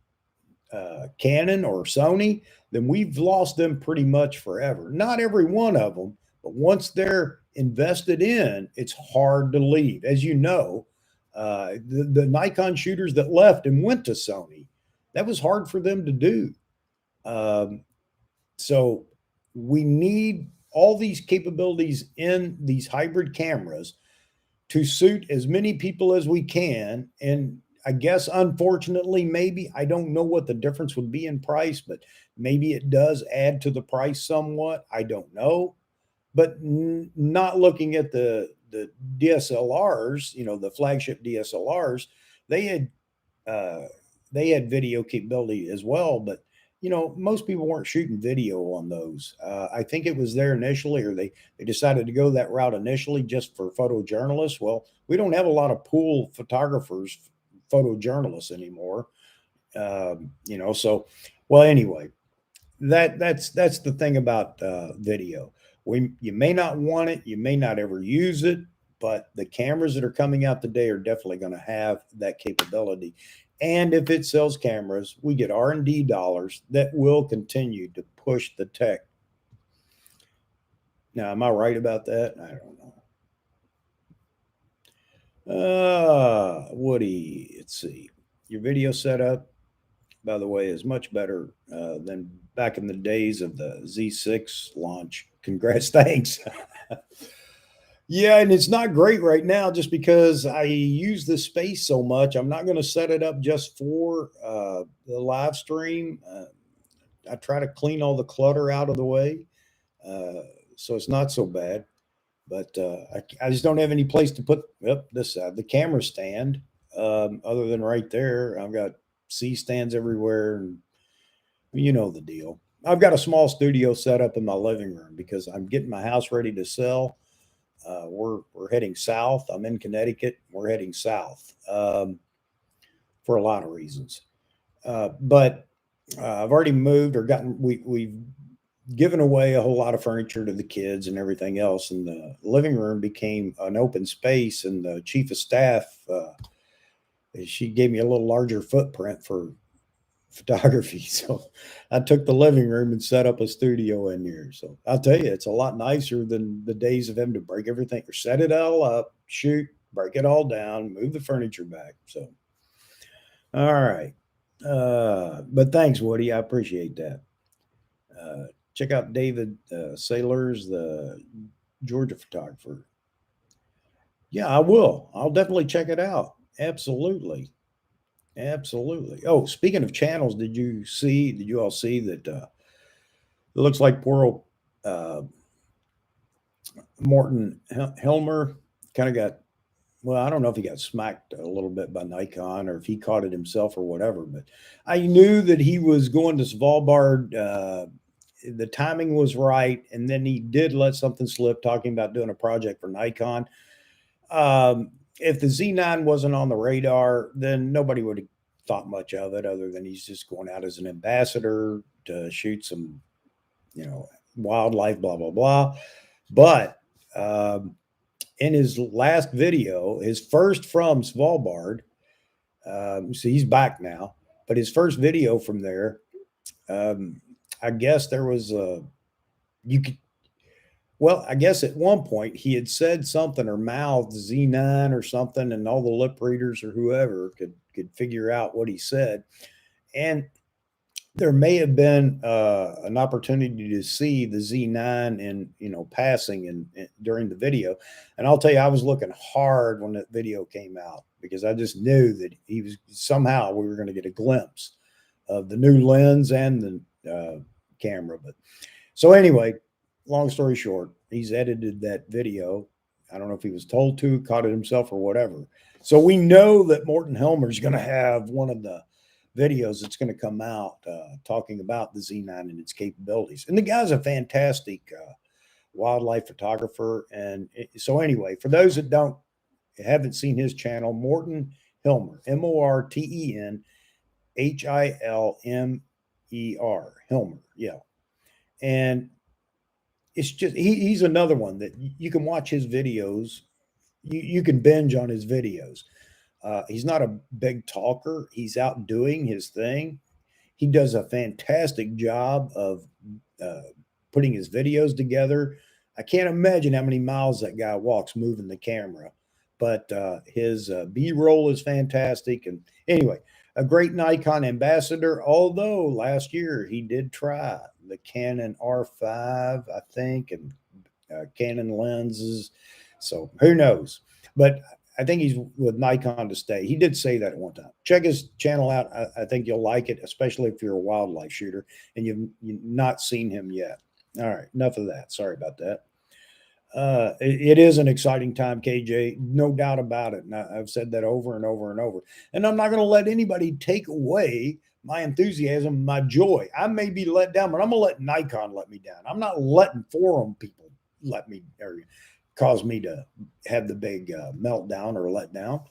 Canon or Sony, then we've lost them pretty much forever. Not every one of them, but once they're invested in, it's hard to leave. As you know, the Nikon shooters that left and went to Sony, that was hard for them to do. So we need all these capabilities in these hybrid cameras to suit as many people as we can. And I guess, unfortunately, maybe, I don't know what the difference would be in price, but maybe it does add to the price somewhat. I don't know. But not looking at the DSLRs, the flagship DSLRs, they had video capability as well, but most people weren't shooting video on those. I think it was there initially, or they decided to go that route initially just for photojournalists. Well, we don't have a lot of pool photographers, photojournalists anymore. So, well, anyway, that's the thing about video. You may not want it, you may not ever use it, but the cameras that are coming out today are definitely going to have that capability. And if it sells cameras, we get R&D dollars that will continue to push the tech. Now, am I right about that? I don't know. Woody, let's see. Your video setup, by the way, is much better than back in the days of the Z6 launch. Congrats, thanks. Yeah, and it's not great right now just because I use the space so much. I'm not going to set it up just for the live stream. I try to clean all the clutter out of the way, so it's not so bad. But I just don't have any place to put this side, the camera stand, other than right there. I've got C-stands everywhere, and you know the deal. I've got a small studio set up in my living room because I'm getting my house ready to sell. We're heading south. I'm in Connecticut. We're heading south for a lot of reasons. But I've already moved or we've given away a whole lot of furniture to the kids and everything else. And the living room became an open space. And the chief of staff, she gave me a little larger footprint for photography. So I took the living room and set up a studio in here. So I'll tell you, it's a lot nicer than the days of having to break everything or set it all up, shoot, break it all down, move the furniture back. So, all right. But thanks, Woody. I appreciate that. Check out David Sailors, the Georgia photographer. Yeah, I will. I'll definitely check it out. Absolutely. Absolutely. Oh, speaking of channels, did you all see that it looks like poor old Morton Helmer kind of got, well, I don't know if he got smacked a little bit by Nikon or if he caught it himself or whatever, but I knew that he was going to Svalbard. The timing was right. And then he did let something slip talking about doing a project for Nikon. If the Z9 wasn't on the radar, then nobody would have thought much of it other than he's just going out as an ambassador to shoot some, wildlife, blah, blah, blah. But in his last video, his first from Svalbard, so he's back now, but his first video from there, I guess there was I guess at one point he had said something or mouthed Z9 or something, and all the lip readers or whoever could figure out what he said. And there may have been an opportunity to see the Z9 in passing during the video. And I'll tell you, I was looking hard when that video came out because I just knew that we were going to get a glimpse of the new lens and the camera. But so anyway, long story short, he's edited that video. I don't know if he was told to, caught it himself or whatever. So we know that Morton Helmer is going to have one of the videos that's going to come out talking about the Z9 and its capabilities. And the guy's a fantastic wildlife photographer. And so anyway, for those that haven't seen his channel, Morten Hilmer, Morten Hilmer, Hilmer, yeah. And it's just he's another one that you can watch his videos. You can binge on his videos. He's not a big talker. He's out doing his thing. He does a fantastic job of putting his videos together. I can't imagine how many miles that guy walks moving the camera, but his B-roll is fantastic. And anyway, a great Nikon ambassador, although last year he did try the Canon R5, I think, and Canon lenses. So who knows? But I think he's with Nikon to stay. He did say that at one time. Check his channel out. I think you'll like it, especially if you're a wildlife shooter and you've not seen him yet. All right, enough of that. Sorry about that. It is an exciting time, KJ, no doubt about it. And I've said that over and over and over. And I'm not going to let anybody take away my enthusiasm, my joy. I may be let down, but I'm going to let Nikon let me down. I'm not letting forum people let me or cause me to have the big meltdown or letdown.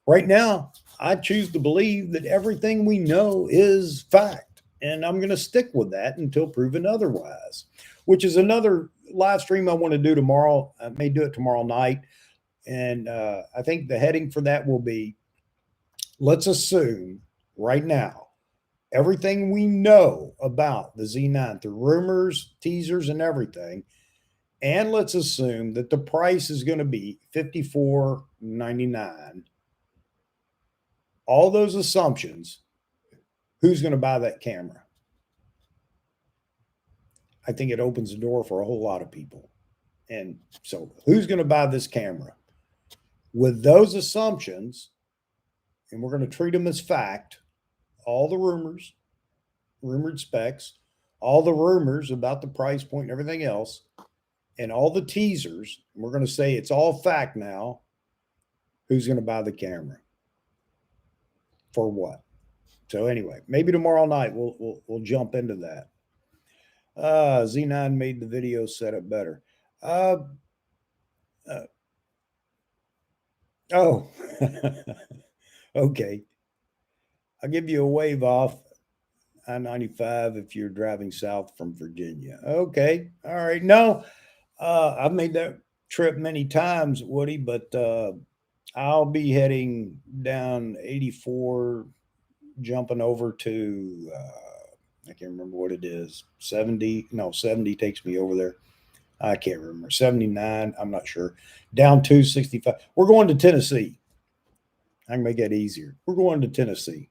Right now, I choose to believe that everything we know is fact. And I'm going to stick with that until proven otherwise, which is another live stream I want to do tomorrow. I may do it tomorrow night. And I think the heading for that will be, let's assume right now, everything we know about the Z9 through rumors, teasers, and everything. And let's assume that the price is going to be $54.99. All those assumptions, who's going to buy that camera? I think it opens the door for a whole lot of people. And so who's going to buy this camera? With those assumptions, and we're going to treat them as fact, all the rumors, rumored specs, all the rumors about the price point and everything else, and all the teasers, and we're going to say it's all fact now, who's going to buy the camera? For what? So anyway, maybe tomorrow night we'll jump into that. Z9 made the video setup better. Oh, okay. I'll give you a wave off I-95 if you're driving south from Virginia. Okay. All right. No, I've made that trip many times, Woody, but I'll be heading down 84, jumping over to, I can't remember what it is. 70 takes me over there. I can't remember. 79, I'm not sure. Down 265. We're going to Tennessee. I can make that easier. We're going to Tennessee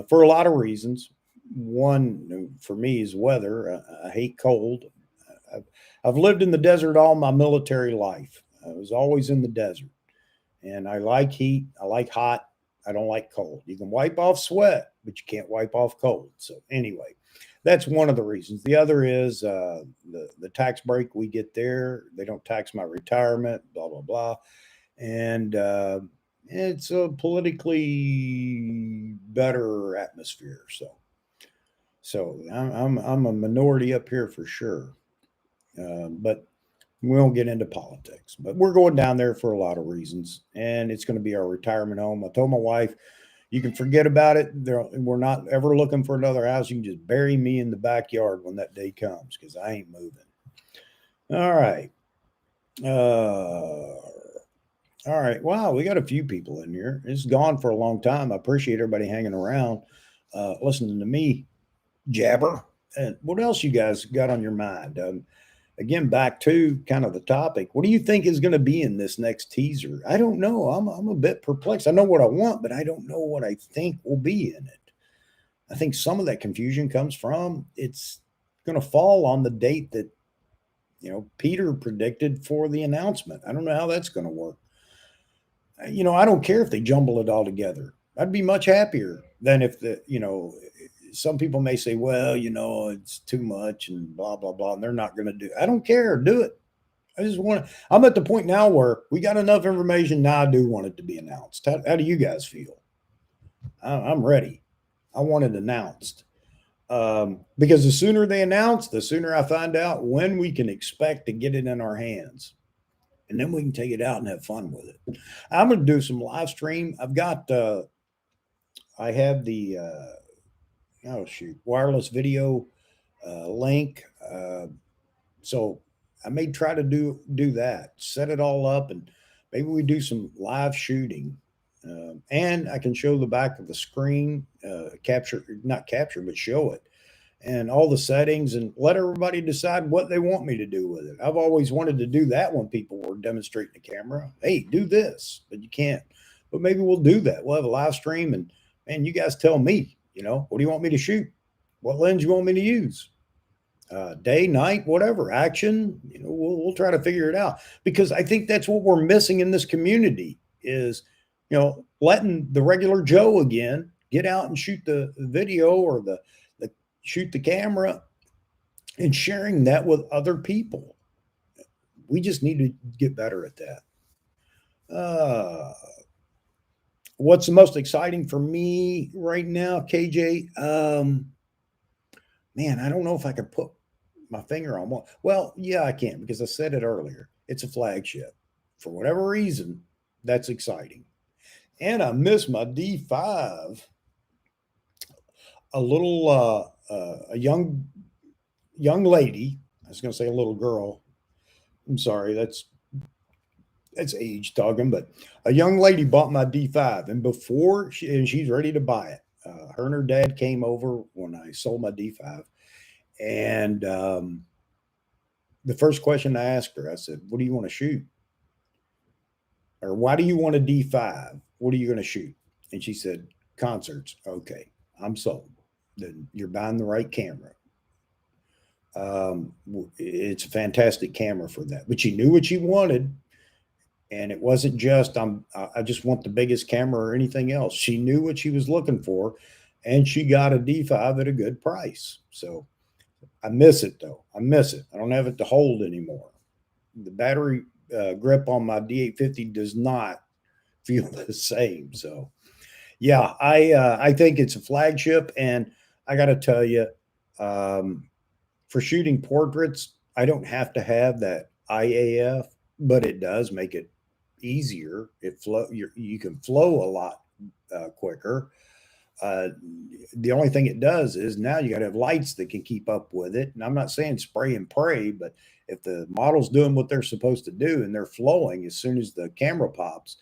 for a lot of reasons. One, for me, is weather. I hate cold. I've lived in the desert all my military life. I was always in the desert. And I like heat. I like hot. I don't like cold. You can wipe off sweat, but you can't wipe off cold. So anyway, that's one of the reasons. The other is the tax break we get there. They don't tax my retirement, blah, blah, blah. And it's a politically better atmosphere. So I'm a minority up here for sure. But we won't get into politics. But we're going down there for a lot of reasons. And it's going to be our retirement home. I told my wife, you can forget about it. We're not ever looking for another house. You can just bury me in the backyard when that day comes because I ain't moving. All right. All right. Wow, we got a few people in here. It's gone for a long time. I appreciate everybody hanging around, listening to me jabber. And what else you guys got on your mind? Again, back to kind of the topic. What do you think is going to be in this next teaser? I don't know. I'm a bit perplexed. I know what I want, but I don't know what I think will be in it. I think some of that confusion comes from it's going to fall on the date that, Peter predicted for the announcement. I don't know how that's going to work. I don't care if they jumble it all together. I'd be much happier than if some people may say, well, it's too much and blah, blah, blah, and they're not going to do it. I don't care. Do it. I'm at the point now where we got enough information. Now I do want it to be announced. How do you guys feel? I'm ready. I want it announced. Because the sooner they announce, the sooner I find out when we can expect to get it in our hands. And then we can take it out and have fun with it. I'm going to do some live stream. I have the, oh shoot, wireless video link. So I may try to do that, set it all up, and maybe we do some live shooting. And I can show the back of the screen, capture, not capture, but show it and all the settings and let everybody decide what they want me to do with it. I've always wanted to do that when people were demonstrating the camera. Hey, do this, but you can't. But maybe we'll do that. We'll have a live stream and man, you guys tell me, what do you want me to shoot? What lens you want me to use? Day, night, whatever, action, we'll try to figure it out because I think that's what we're missing in this community is, letting the regular Joe again get out and shoot the video or the shoot the camera and sharing that with other people. We just need to get better at that. What's the most exciting for me right now, KJ? Man, I don't know if I can put my finger on one. Well, yeah, I can because I said it earlier. It's a flagship. For whatever reason, that's exciting. And I miss my D5. A young lady. I was going to say a little girl. I'm sorry, that's age talking, but a young lady bought my D5, and she's ready to buy it. Her and her dad came over when I sold my D5, and the first question I asked her, I said, "What do you want to shoot?" Or why do you want a D5? What are you going to shoot? And she said, "Concerts." Okay, I'm sold. Then you're buying the right camera. It's a fantastic camera for that. But she knew what she wanted, and it wasn't just I just want the biggest camera or anything else. She knew what she was looking for, and she got a D5 at a good price. So I miss it though. I miss it. I don't have it to hold anymore. The battery grip on my D850 does not feel the same. So yeah, I think it's a flagship, and I got to tell you, for shooting portraits, I don't have to have that IAF, but it does make it easier. You can flow a lot quicker. The only thing it does is now you got to have lights that can keep up with it. And I'm not saying spray and pray, but if the model's doing what they're supposed to do and they're flowing as soon as the camera pops,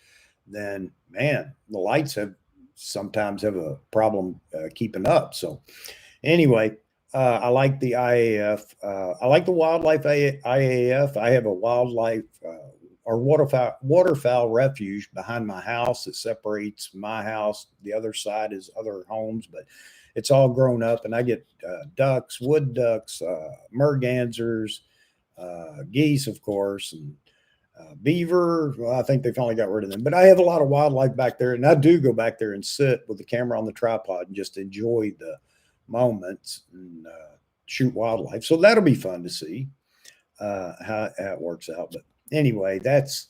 then man, the lights sometimes have a problem keeping up. So anyway, I like the IAF. I like the wildlife IAF. I have a wildlife or waterfowl refuge behind my house that separates my house. The other side is other homes, but it's all grown up, and I get ducks, wood ducks, mergansers, geese, of course, and beaver. Well, I think they finally got rid of them, but I have a lot of wildlife back there, and I do go back there and sit with the camera on the tripod and just enjoy the moments and shoot wildlife. So that'll be fun to see how it works out. But anyway, that's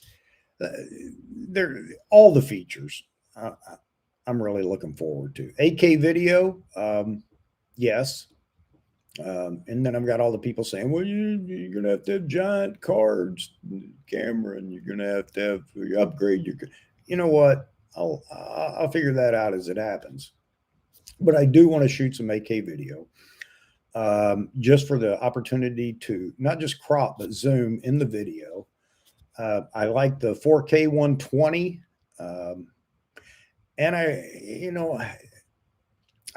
they're all the features I'm really looking forward to. 8K video, yes. And then I've got all the people saying, well, you're going to have giant cards, camera, and you're going to have upgrade your, you know what? I'll figure that out as it happens. But I do want to shoot some 8K video just for the opportunity to not just crop, but zoom in the video. I like the 4K 120. And I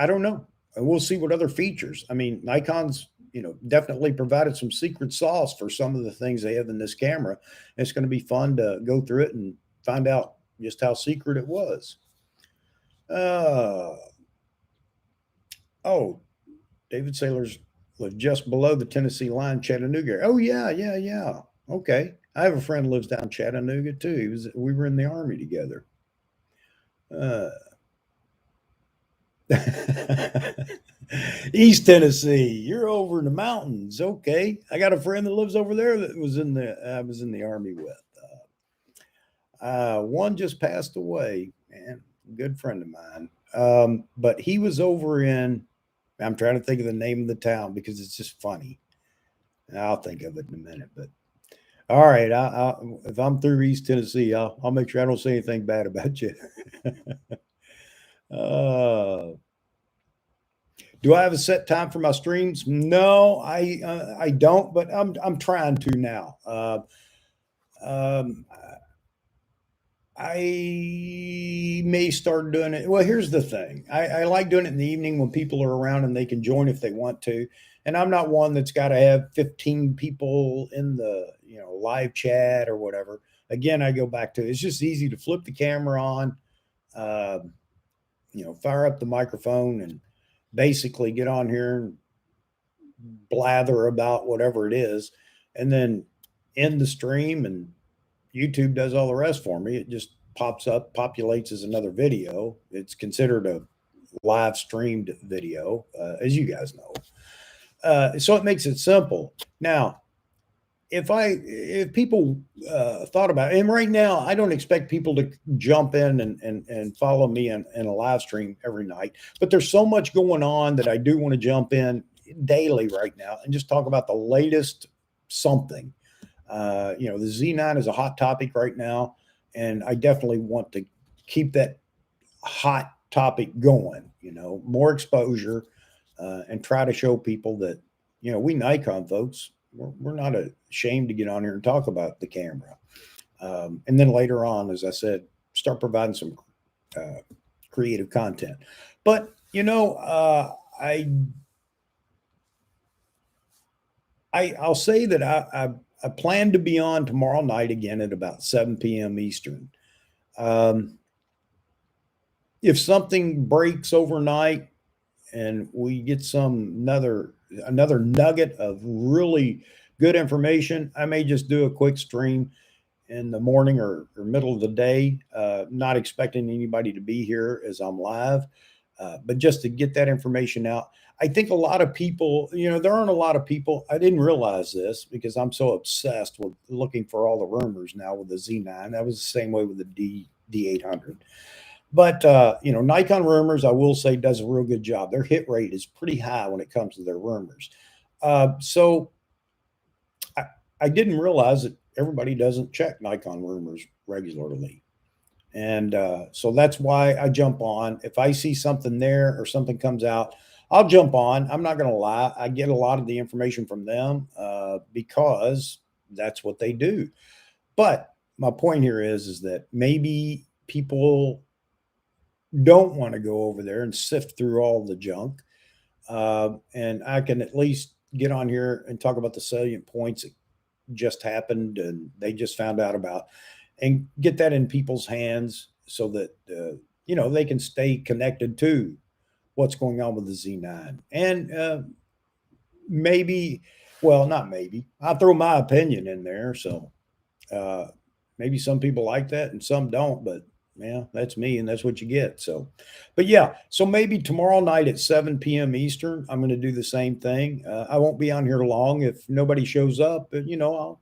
don't know. We'll see what other features. I mean, Nikon's, definitely provided some secret sauce for some of the things they have in this camera. It's going to be fun to go through it and find out just how secret it was. David Saylor's live just below the Tennessee line, Chattanooga. Oh, yeah. Okay. I have a friend who lives down Chattanooga too. We were in the Army together. East Tennessee, you're over in the mountains. Okay. I got a friend that lives over there that I was in the Army with. One just passed away, man. good friend of mine. But he was over in, I'm trying to think of the name of the town because it's just funny. I'll think of it in a minute. But all right, if I'm through East Tennessee, I'll make sure I don't say anything bad about you. uh, do I have a set time for my streams? No, I don't, but I'm trying to now. Um, I may start doing it. Well, here's the thing. I like doing it in the evening when people are around and they can join if they want to. And I'm not one that's got to have 15 people in the, live chat or whatever. Again, I go back to it's just easy to flip the camera on, uh, fire up the microphone and basically get on here and blather about whatever it is and then end the stream and YouTube does all the rest for me. It just pops up, populates as another video. It's considered a live streamed video, as you guys know. So it makes it simple. Now, if people thought about it, and right now I don't expect people to jump in and follow me in a live stream every night, but there's so much going on that I do want to jump in daily right now and just talk about the latest something. The Z9 is a hot topic right now, and I definitely want to keep that hot topic going, more exposure, and try to show people that, we Nikon folks, we're not ashamed to get on here and talk about the camera. And then later on, as I said, start providing some creative content. But, I'll say that I plan to be on tomorrow night again at about 7 p.m. Eastern. If something breaks overnight and we get another nugget of really good information, I may just do a quick stream in the morning or middle of the day, not expecting anybody to be here as I'm live, but just to get that information out. I think a lot of people, there aren't a lot of people. I didn't realize this because I'm so obsessed with looking for all the rumors now with the Z9. That was the same way with the D800. But, Nikon Rumors, I will say, does a real good job. Their hit rate is pretty high when it comes to their rumors. So I didn't realize that everybody doesn't check Nikon Rumors regularly. And so that's why I jump on. If I see something there or something comes out, I'll jump on. I'm not going to lie. I get a lot of the information from them because that's what they do. But my point here is that maybe people don't want to go over there and sift through all the junk. And I can at least get on here and talk about the salient points that just happened and they just found out about and get that in people's hands so that, they can stay connected to what's going on with the Z9. And maybe, well, not maybe, I'll throw my opinion in there. So maybe some people like that and some don't, but yeah, that's me and that's what you get. So, but yeah, so maybe tomorrow night at 7 p.m. Eastern, I'm going to do the same thing. I won't be on here long. If nobody shows up, I'll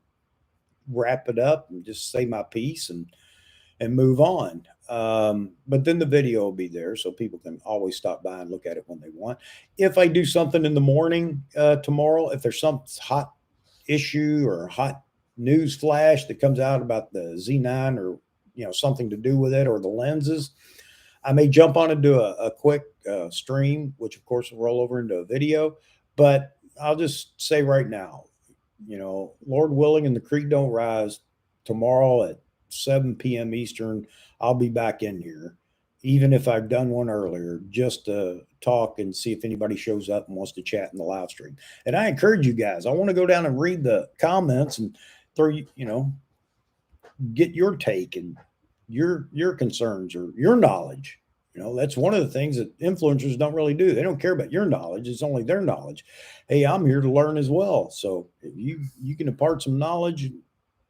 wrap it up and just say my piece and move on. But then the video will be there so people can always stop by and look at it when they want. If I do something in the morning tomorrow, if there's some hot issue or hot news flash that comes out about the Z9 or something to do with it or the lenses, I may jump on and do a quick stream, which of course will roll over into a video. But I'll just say right now, Lord willing and the creek don't rise, tomorrow at 7 p.m. Eastern, I'll be back in here, even if I've done one earlier, just to talk and see if anybody shows up and wants to chat in the live stream. And I encourage you guys, I want to go down and read the comments and throw, get your take and your concerns or your knowledge. That's one of the things that influencers don't really do. They don't care about your knowledge. It's only their knowledge. Hey, I'm here to learn as well. So if you can impart some knowledge,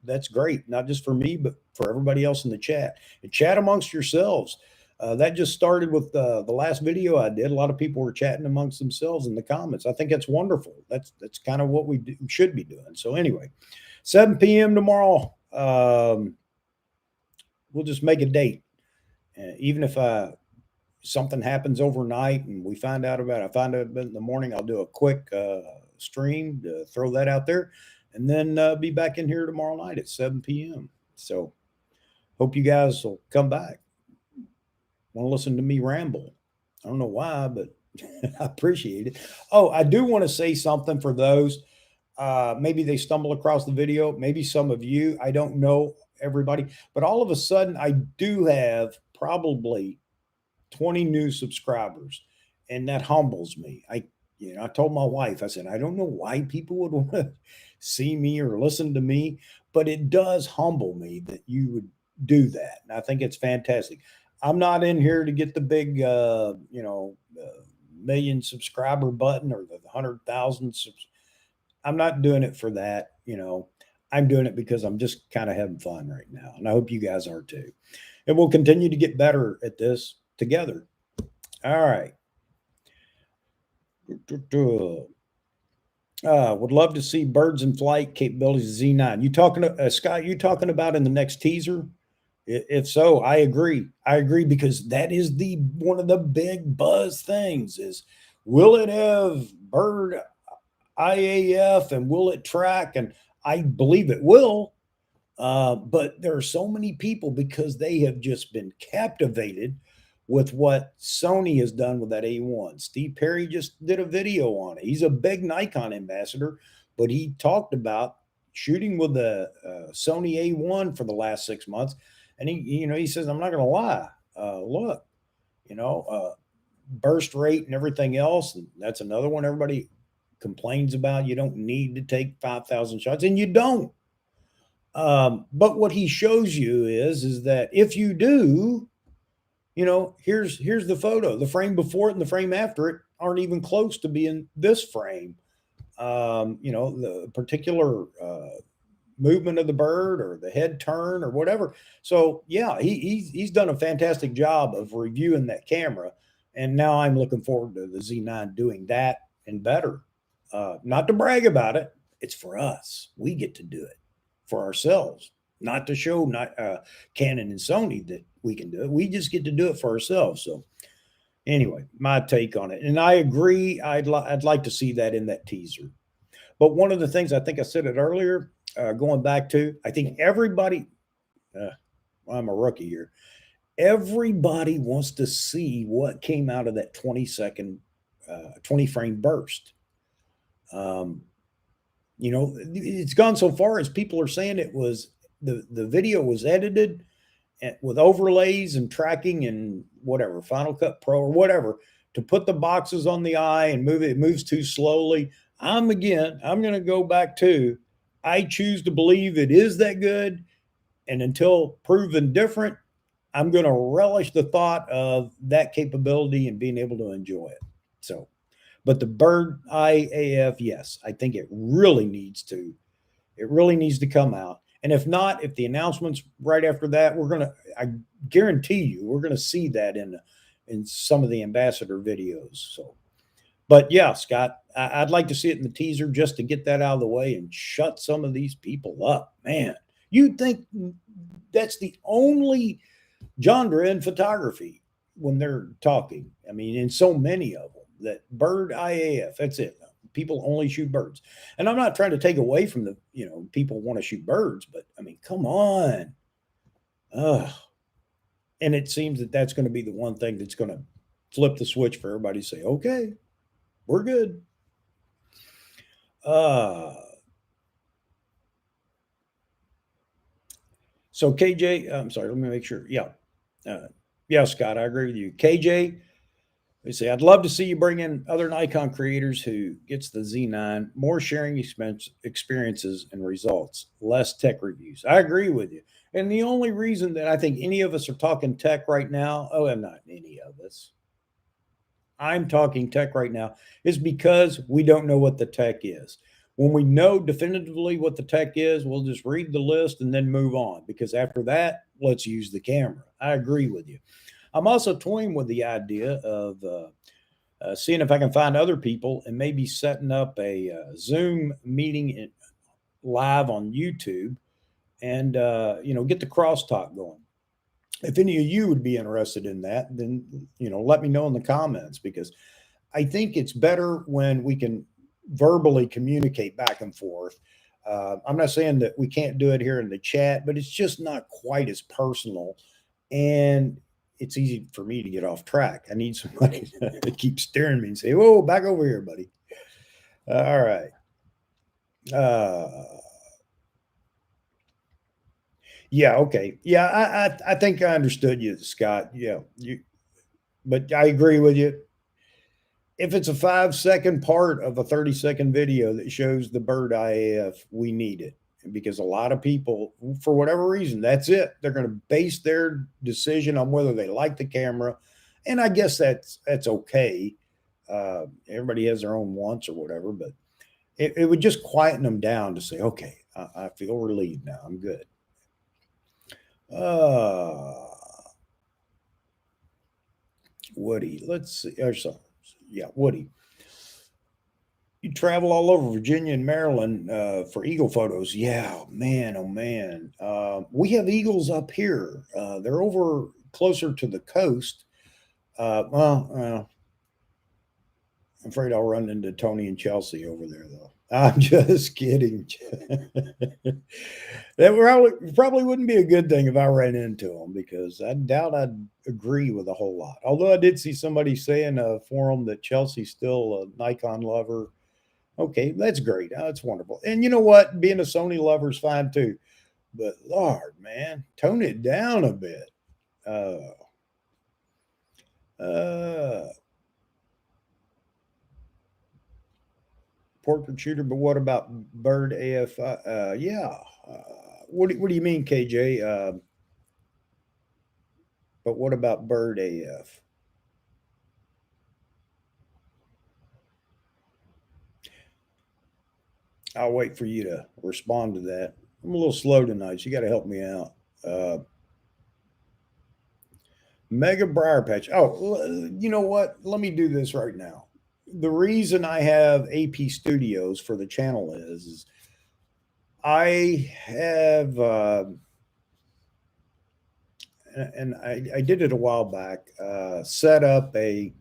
that's great. Not just for me, but for everybody else in the chat. And chat amongst yourselves. That just started with the last video I did. A lot of people were chatting amongst themselves in the comments. I think that's wonderful. That's kind of what we should be doing. So anyway, 7 p.m. tomorrow. We'll just make a date even if something happens overnight and we find out about it, I find out in the morning, I'll do a quick stream to throw that out there, and then be back in here tomorrow night at 7 p.m. So hope you guys will come back. Want to listen to me ramble. I don't know why, but I appreciate it. Oh, I do want to say something for those. Maybe they stumble across the video. Maybe some of you, I don't know everybody, but all of a sudden I do have probably 20 new subscribers, and that humbles me. I told my wife, I said, I don't know why people would want to see me or listen to me, but it does humble me that you would do that. And I think it's fantastic. I'm not in here to get the big, million subscriber button or the 100,000. I'm not doing it for that. I'm doing it because I'm just kind of having fun right now. And I hope you guys are too. And we'll continue to get better at this together. All right. Would love to see birds in flight capabilities of Z9. You talking to Scott? You talking about in the next teaser? If so, I agree. I agree, because that is one of the big buzz things is, will it have bird IAF and will it track? And I believe it will. But there are so many people, because they have just been captivated with what Sony has done with that A1. Steve Perry just did a video on it. He's a big Nikon ambassador, but he talked about shooting with the Sony A1 for the last 6 months. And he says, I'm not going to lie. Look, burst rate and everything else. And that's another one everybody complains about. You don't need to take 5,000 shots, and you don't. But what he shows you is that if you do, here's the photo. The frame before it and the frame after it aren't even close to being this frame. The particular movement of the bird or the head turn or whatever. So yeah, he's done a fantastic job of reviewing that camera. And now I'm looking forward to the Z9 doing that and better. Not to brag about it. It's for us. We get to do it for ourselves, not to show Canon and Sony that we can do it. We just get to do it for ourselves. So anyway, my take on it. And I agree. I'd like to see that in that teaser. But one of the things, I think I said it earlier, going back to, I think everybody, I'm a rookie here. Everybody wants to see what came out of that 20 frame burst. It's gone so far as people are saying it was the video was edited with overlays and tracking and whatever, Final Cut Pro or whatever, to put the boxes on the eye and move it. It moves too slowly. I'm going to go back to, I choose to believe it is that good. And until proven different, I'm going to relish the thought of that capability and being able to enjoy it. So, but the bird IAF, yes, I think it really needs to come out. And if not, if the announcement's right after that, I guarantee you, we're going to see that in some of the ambassador videos. So, but yeah, Scott, I'd like to see it in the teaser just to get that out of the way and shut some of these people up, man. You'd think that's the only genre in photography when they're talking. I mean, in so many of them, that bird IAF, that's it. People only shoot birds. And I'm not trying to take away from people want to shoot birds, but I mean, come on. And it seems that that's going to be the one thing that's going to flip the switch for everybody to say, okay, we're good. So KJ, I'm sorry, let me make sure. Yeah. Yeah, Scott, I agree with you. KJ, they say, I'd love to see you bring in other Nikon creators who gets the Z9, more sharing experiences and results, less tech reviews. I agree with you. And the only reason that I think any of us are talking tech right now, I'm not any of us. I'm talking tech right now is because we don't know what the tech is. When we know definitively what the tech is, we'll just read the list and then move on, because after that, let's use the camera. I agree with you. I'm also toying with the idea of seeing if I can find other people and maybe setting up a Zoom meeting live on YouTube and, get the crosstalk going. if any of you would be interested in that, then, let me know in the comments, because I think it's better when we can verbally communicate back and forth. I'm not saying that we can't do it here in the chat, but it's just not quite as personal. And it's easy for me to get off track. I need somebody to keep steering me and say, "Whoa, back over here, buddy." All right. Yeah. Okay. Yeah. I think I understood you, Scott. Yeah. But I agree with you. If it's a 5-second part of a 30-second video that shows the bird IAF, we need it, because a lot of people, for whatever reason, that's it. They're going to base their decision on whether they like the camera, and I guess that's okay. Everybody has their own wants or whatever, but it would just quieten them down to say, okay, I feel relieved now. I'm good. Woody, let's see. Yeah, Woody. You travel all over Virginia and Maryland for eagle photos. Yeah, man, oh man. We have eagles up here. They're over closer to the coast. I'm afraid I'll run into Tony and Chelsea over there, though. I'm just kidding. That probably wouldn't be a good thing if I ran into them, because I doubt I'd agree with a whole lot. Although I did see somebody say in a forum that Chelsea's still a Nikon lover. Okay, that's great. That's wonderful. And you know what? Being a Sony lover is fine too. But Lord, man, tone it down a bit. Portrait shooter, but what about bird AFI? Yeah. What do you mean, KJ? But what about bird AF? I'll wait for you to respond to that. I'm a little slow tonight, so you got to help me out. Mega Briar Patch. Oh, you know what? Let me do this right now. The reason I have AP Studios for the channel is I have, and I did it a while back, set up I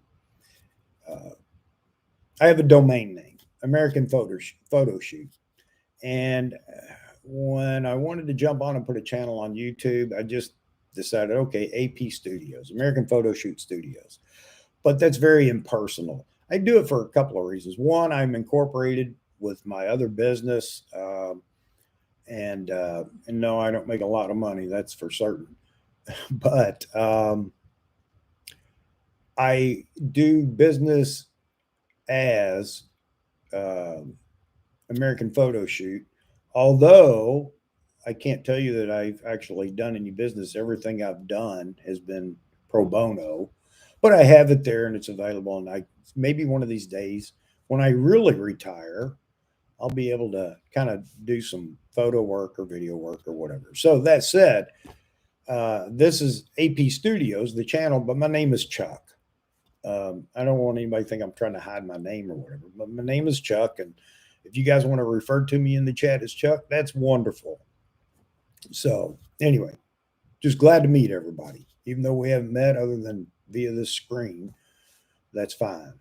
have a domain name, American Photo Shoot. And when I wanted to jump on and put a channel on YouTube, I just decided, okay, AP Studios, American Photo Shoot Studios. But that's very impersonal. I do it for a couple of reasons. One, I'm incorporated with my other business, and no, I don't make a lot of money, that's for certain. But I do business as American Photo Shoot, although I can't tell you that I've actually done any business. Everything I've done has been pro bono, but I have it there and it's available. And maybe one of these days when I really retire, I'll be able to kind of do some photo work or video work or whatever. So that said, this is AP Studios, the channel, but my name is Chuck. I don't want anybody to think I'm trying to hide my name or whatever, but my name is Chuck. And if you guys want to refer to me in the chat as Chuck, that's wonderful. So anyway, just glad to meet everybody, even though we haven't met other than via this screen. That's fine.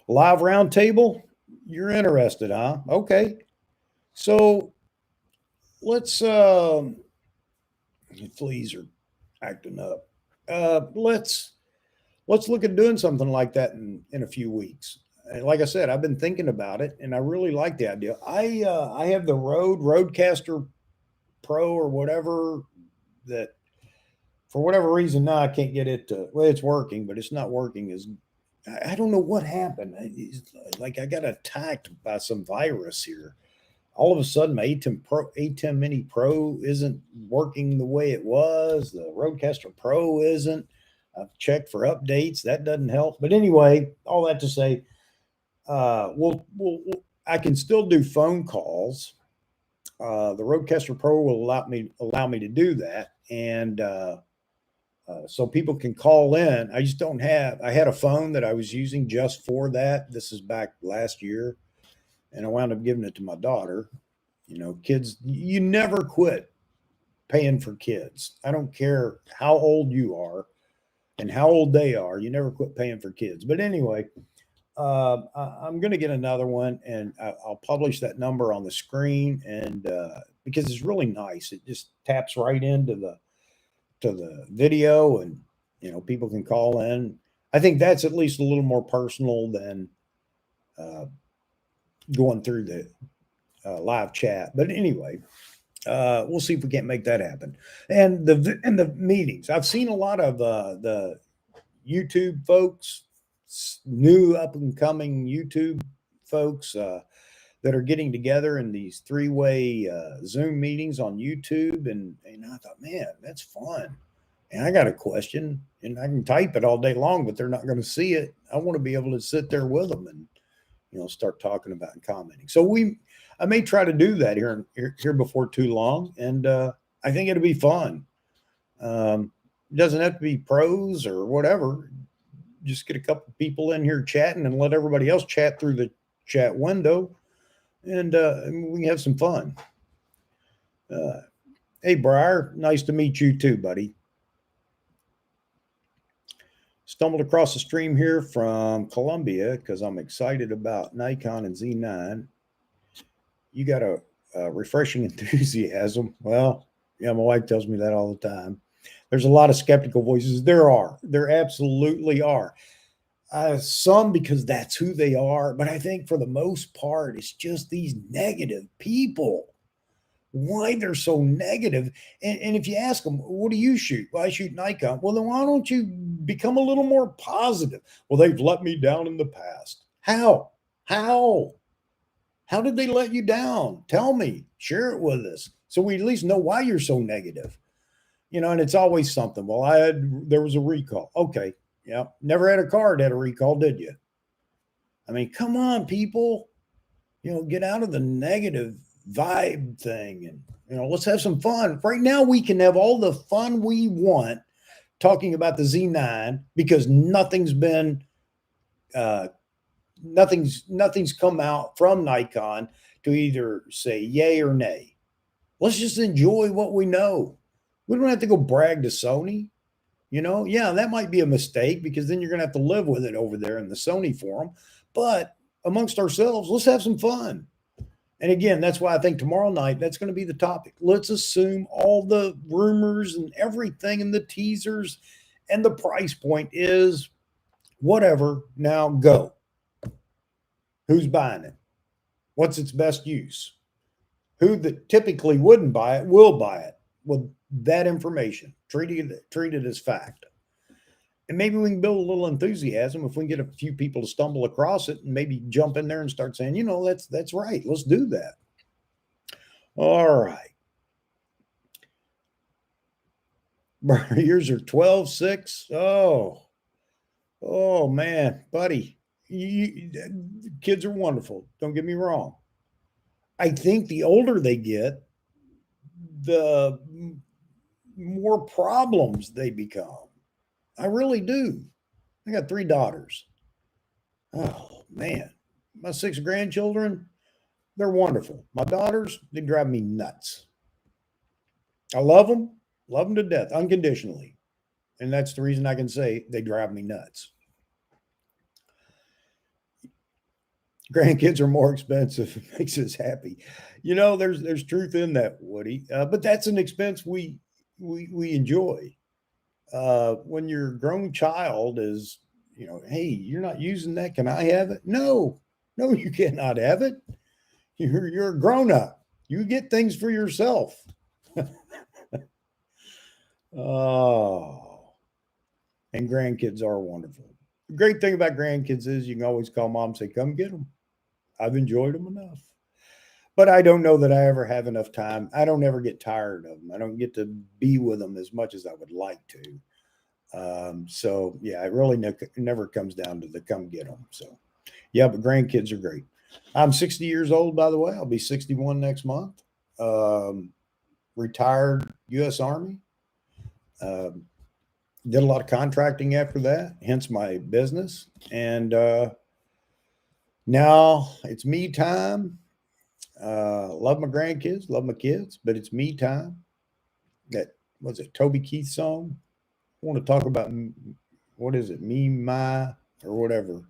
Live roundtable, you're interested, huh? Okay. So let's fleas are acting up. Let's look at doing something like that in a few weeks. And like I said, I've been thinking about it, and I really like the idea. I have the Rodecaster Pro or whatever that, for whatever reason, now I can't get it to. Well, it's working, but it's not working as. I don't know what happened. It's like I got attacked by some virus here. All of a sudden, my A10 Mini Pro isn't working the way it was. The Rodecaster Pro isn't. I've checked for updates. That doesn't help. But anyway, all that to say, I can still do phone calls. The Rodecaster Pro will allow me to do that, and so people can call in. I just don't have. I had a phone that I was using just for that. This is back last year, and I wound up giving it to my daughter. You know, kids, you never quit paying for kids. I don't care how old you are and how old they are. You never quit paying for kids. But anyway, I'm going to get another one, and I'll publish that number on the screen, and because it's really nice, it just taps right into the video, and people can call in. I think that's at least a little more personal than going through the live chat. But anyway, we'll see if we can't make that happen. And the meetings, I've seen a lot of the YouTube folks, new up and coming YouTube folks that are getting together in these three-way Zoom meetings on YouTube. And I thought, man, that's fun. And I got a question, and I can type it all day long, but they're not going to see it. I want to be able to sit there with them and start talking about and commenting. So I may try to do that here before too long, and I think it'll be fun. It doesn't have to be pros or whatever. Just get a couple of people in here chatting and let everybody else chat through the chat window, and we can have some fun. Hey, Briar, nice to meet you too, buddy. Stumbled across the stream here from Columbia because I'm excited about Nikon and Z9. You got a refreshing enthusiasm. Well, yeah, my wife tells me that all the time. There's a lot of skeptical voices. There absolutely are. Some because that's who they are, but I think for the most part, it's just these negative people. Why they're so negative. And if you ask them, what do you shoot? Well, I shoot Nikon. Well, then why don't you become a little more positive? Well, they've let me down in the past. How? How did they let you down? Tell me. Share it with us so we at least know why you're so negative. And it's always something. Well, there was a recall. Okay. Yeah. Never had a car that had a recall, did you? I mean, come on, people. Get out of the negative vibe thing, and let's have some fun. Right now we can have all the fun we want talking about the Z9 because nothing's come out from Nikon to either say yay or nay. Let's just enjoy what we know. We don't have to go brag to Sony. Yeah, that might be a mistake because then you're going to have to live with it over there in the Sony forum. But amongst ourselves, let's have some fun. And again, that's why I think tomorrow night, that's going to be the topic. Let's assume all the rumors and everything and the teasers and the price point is whatever. Now go. Who's buying it? What's its best use? Who that typically wouldn't buy it will buy it with that information. Treat it as fact. And maybe we can build a little enthusiasm if we can get a few people to stumble across it and maybe jump in there and start saying, that's right. Let's do that. All right. Yours are 12-6. Oh man, buddy. Kids are wonderful. Don't get me wrong. I think the older they get, the more problems they become. I really do. I got 3 daughters. Oh, man. My 6 grandchildren, they're wonderful. My daughters, they drive me nuts. I love them to death, unconditionally. And that's the reason I can say they drive me nuts. Grandkids are more expensive. It makes us happy. There's truth in that, Woody. But that's an expense we enjoy. When your grown child is, hey, you're not using that. Can I have it? No, you cannot have it. You're a grown up. You get things for yourself. Oh, and grandkids are wonderful. The great thing about grandkids is you can always call mom and say, come get them. I've enjoyed them enough. But I don't know that I ever have enough time. I don't ever get tired of them. I don't get to be with them as much as I would like to. So, yeah, it really never comes down to the come get them. So, yeah, but grandkids are great. I'm 60 years old, by the way. I'll be 61 next month. Retired U.S. Army. Did a lot of contracting after that, hence my business. And now it's me time. Love my grandkids, love my kids, but it's me time. that, was it Toby Keith song? I want to talk about, what is it? Me, my, or whatever.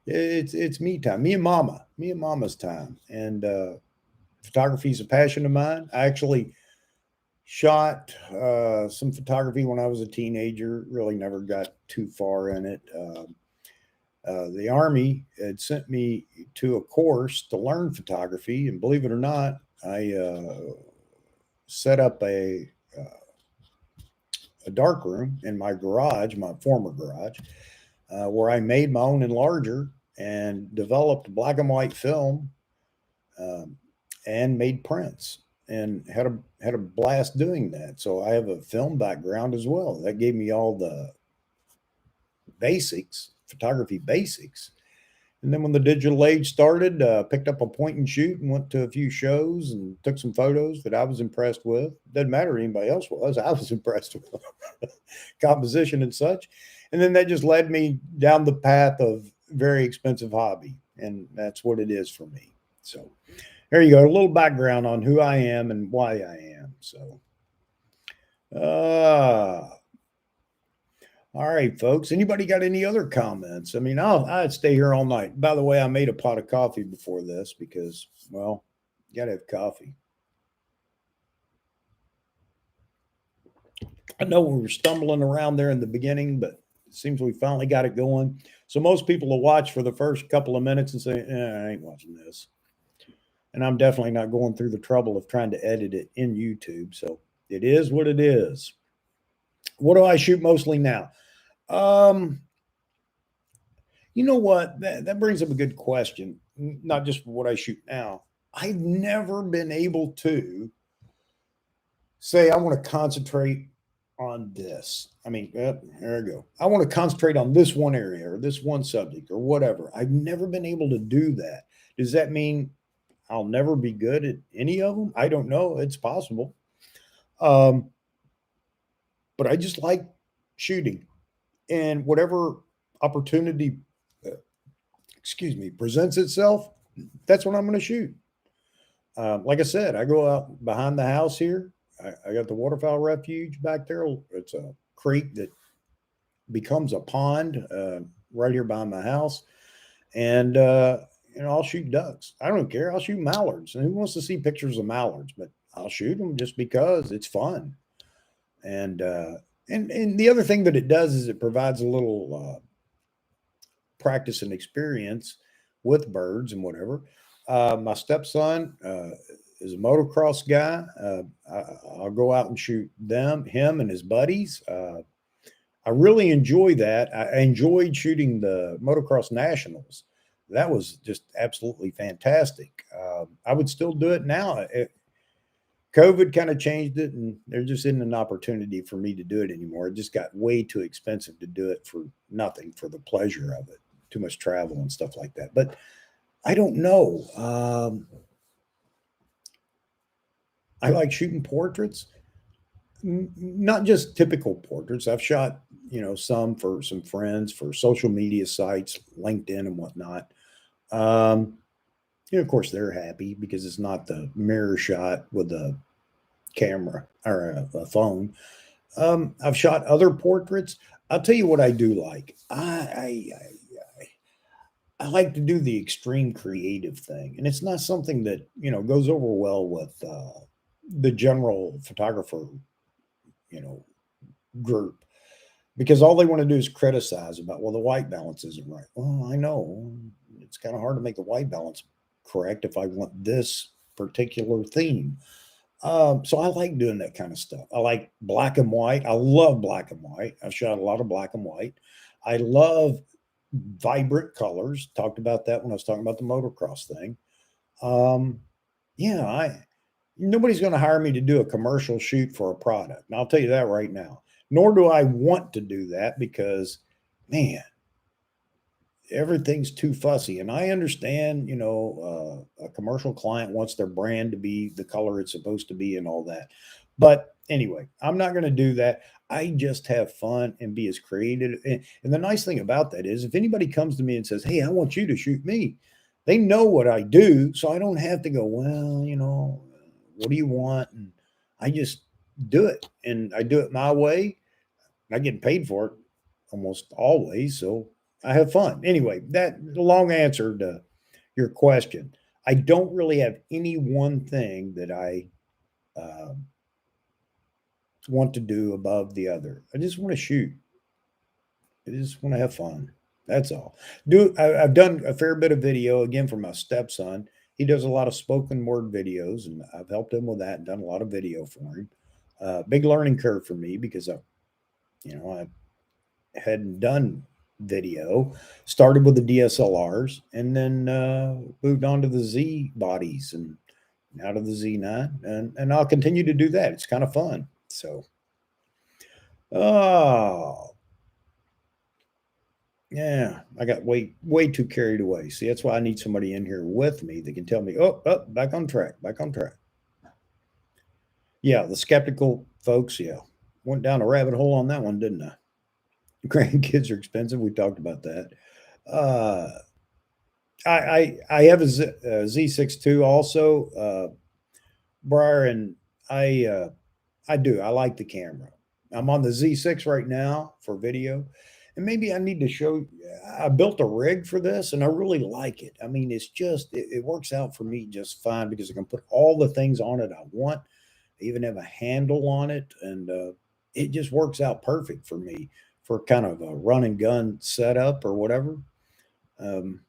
It's me time. Me and mama's time. And photography is a passion of mine. I actually shot some photography when I was a teenager. Really never got too far in it. The Army had sent me to a course to learn photography, and believe it or not, I set up a dark room in my garage, my former garage, where I made my own enlarger and developed black and white film, um, and made prints, and had a blast doing that. So I have a film background as well. That gave me all the basics, photography basics. And then when the digital age started, picked up a point and shoot and went to a few shows and took some photos that I was impressed with. Doesn't matter what anybody else was. I was impressed with composition and such. And then that just led me down the path of very expensive hobby. And that's what it is for me. So there you go. A little background on who I am and why I am. So, all right, folks. Anybody got any other comments? I mean, I'd stay here all night. By the way, I made a pot of coffee before this because, well, you got to have coffee. I know we were stumbling around there in the beginning, but it seems we finally got it going. So most people will watch for the first couple of minutes and say, I ain't watching this. And I'm definitely not going through the trouble of trying to edit it in YouTube. So it is what it is. What do I shoot mostly now? You know what? That brings up a good question. Not just what I shoot now. I've never been able to say I want to concentrate on this. I mean, there I go. I want to concentrate on this one area or this one subject or whatever. I've never been able to do that. Does that mean I'll never be good at any of them? I don't know. It's possible. But I just like shooting, and whatever opportunity, presents itself, that's what I'm going to shoot. Like I said, I go out behind the house here. I got the waterfowl refuge back there. It's a creek that becomes a pond right here behind my house. And, I'll shoot ducks. I don't care. I'll shoot mallards. And who wants to see pictures of mallards? But I'll shoot them just because it's fun. And the other thing that it does is it provides a little practice and experience with birds and whatever. My stepson is a motocross guy. I'll go out and shoot him and his buddies. I really enjoy that. I enjoyed shooting the motocross nationals. That was just absolutely fantastic. I would still do it now. COVID kind of changed it, and there just isn't an opportunity for me to do it anymore. It just got way too expensive to do it for nothing, for the pleasure of it. Too much travel and stuff like that. But I don't know. I like shooting portraits, not just typical portraits. I've shot, some for some friends for social media sites, LinkedIn and whatnot. Of course, they're happy because it's not the mirror shot with a camera or a phone. I've shot other portraits. I'll tell you what I do like. I like to do the extreme creative thing, and it's not something that goes over well with the general photographer, group, because all they want to do is criticize about, well, the white balance isn't right. Well, I know it's kind of hard to make the white balance correct if I want this particular theme. So I like doing that kind of stuff. I like black and white. I love black and white. I've shot a lot of black and white. I love vibrant colors. Talked about that when I was talking about the motocross thing. Nobody's going to hire me to do a commercial shoot for a product. And I'll tell you that right now. Nor do I want to do that because, man, everything's too fussy. And I understand, a commercial client wants their brand to be the color it's supposed to be and all that. But anyway, I'm not going to do that. I just have fun and be as creative. And the nice thing about that is if anybody comes to me and says, hey, I want you to shoot me, they know what I do. So I don't have to go, well, what do you want? And I just do it, and I do it my way. I get paid for it almost always, so I have fun. Anyway, that long answer to your question. I don't really have any one thing that I uh, want to do above the other. I just want to shoot. I just want to have fun. That's all. I've done a fair bit of video again for my stepson. He does a lot of spoken word videos, and I've helped him with that and done a lot of video for him. Big learning curve for me because I hadn't done video. Started with the DSLRs and then moved on to the Z bodies and now to the Z9, and I'll continue to do that. It's kind of fun. So, oh, yeah, I got way too carried away. See, that's why I need somebody in here with me that can tell me, oh, back on track, back on track. Yeah, the skeptical folks, yeah, went down a rabbit hole on that one, didn't I? Grandkids are expensive. We talked about that. Uh, I have a Z6 II also, Briar, and I do. I like the camera. I'm on the Z6 right now for video. And maybe I need to show. I built a rig for this, and I really like it. I mean, it's just it works out for me just fine because I can put all the things on it I want. I even have a handle on it, and it just works out perfect for me for kind of a run and gun setup or whatever. Um,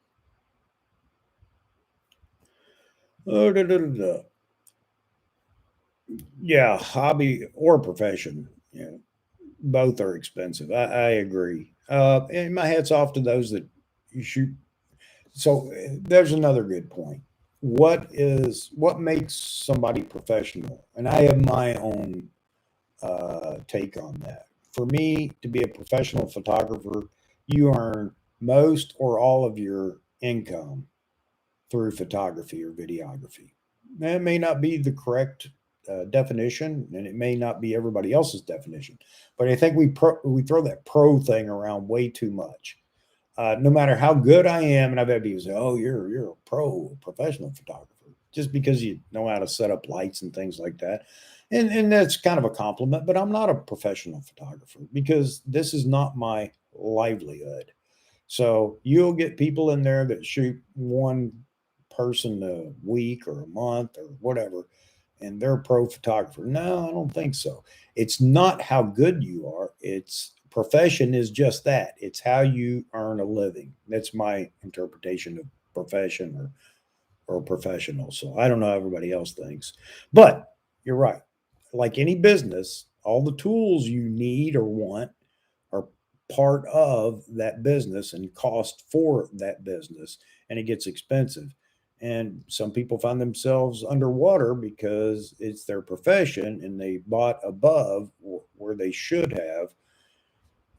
oh, da, da, da, da. Yeah, hobby or profession. Yeah, both are expensive. I agree. And my hat's off to those that you shoot. So there's another good point. What makes somebody professional? And I have my own take on that. For me, to be a professional photographer, you earn most or all of your income through photography or videography. That may not be the correct definition, and it may not be everybody else's definition. But I think we throw that pro thing around way too much. No matter how good I am, and I've had people say, "Oh, you're a professional photographer," just because you know how to set up lights and things like that, and that's kind of a compliment. But I'm not a professional photographer because this is not my livelihood. So you'll get people in there that shoot one person a week or a month or whatever, and they're a pro photographer. No, I don't think so. It's not how good you are. It's profession is just that. It's how you earn a living. That's my interpretation of profession or professional. So I don't know how everybody else thinks. But you're right. Like any business, all the tools you need or want are part of that business and cost for that business, and it gets expensive. And some people find themselves underwater because it's their profession and they bought above where they should have,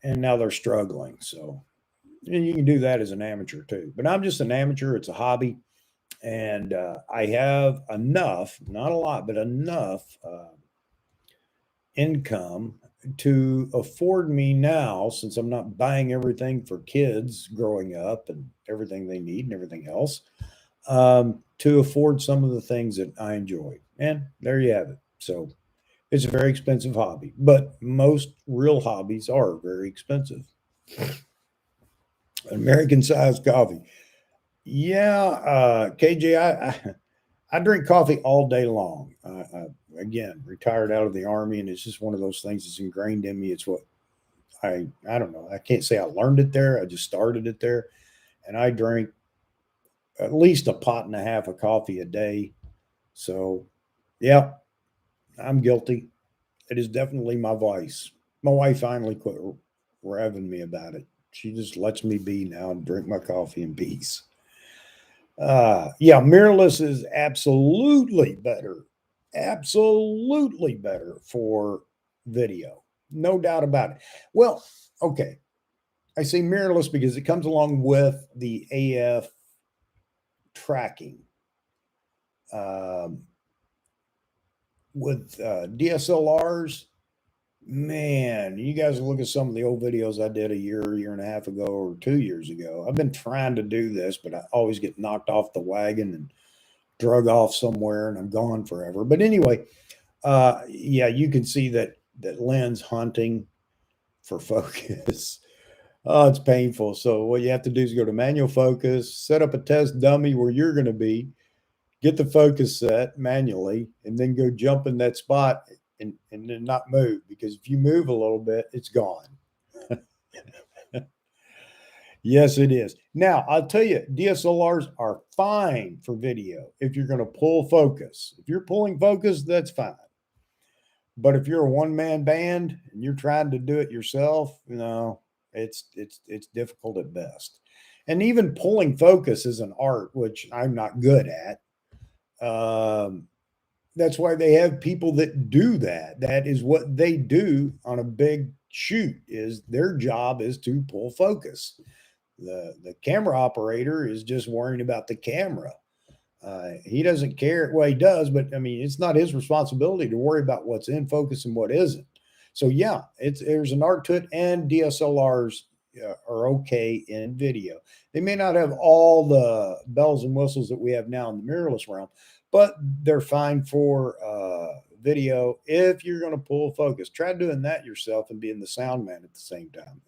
and now they're struggling. So, and you can do that as an amateur too. But I'm just an amateur, it's a hobby. And I have enough, not a lot, but enough income to afford me now, since I'm not buying everything for kids growing up and everything they need and everything else, to afford some of the things that I enjoy. And there you have it. So it's a very expensive hobby, but most real hobbies are very expensive. American sized coffee. Yeah, KJ, I drink coffee all day long. Again, retired out of the army, and it's just one of those things that's ingrained in me. It's what I don't know. I can't say I learned it there. I just started it there, and I drink at least a pot and a half of coffee a day. So, yeah, I'm guilty. It is definitely my vice. My wife finally quit revving me about it. She just lets me be now and drink my coffee in peace. Yeah, mirrorless is absolutely better for video, no doubt about it. Well, okay, I say mirrorless because it comes along with the AF tracking. With DSLRs, man, you guys look at some of the old videos I did a year and a half ago, or 2 years ago. I've been trying to do this, but I always get knocked off the wagon and drug off somewhere, and I'm gone forever. But anyway, Yeah, you can see that lens hunting for focus. Oh, it's painful. So what you have to do is go to manual focus, set up a test dummy where you're going to be, get the focus set manually, and then go jump in that spot and then not move, because if you move a little bit, it's gone. Yes, it is. Now, I'll tell you, DSLRs are fine for video if you're going to pull focus. If you're pulling focus, that's fine. But if you're a one-man band and you're trying to do it yourself, it's difficult at best. And even pulling focus is an art, which I'm not good at. That's why they have people that do that. That is what they do on a big shoot. Is their job is to pull focus. The camera operator is just worrying about the camera. He doesn't care. Well, he does, but I mean, it's not his responsibility to worry about what's in focus and what isn't. So yeah, there's an art to it, and DSLRs are okay in video. They may not have all the bells and whistles that we have now in the mirrorless realm, but they're fine for video if you're going to pull focus. Try doing that yourself and being the sound man at the same time.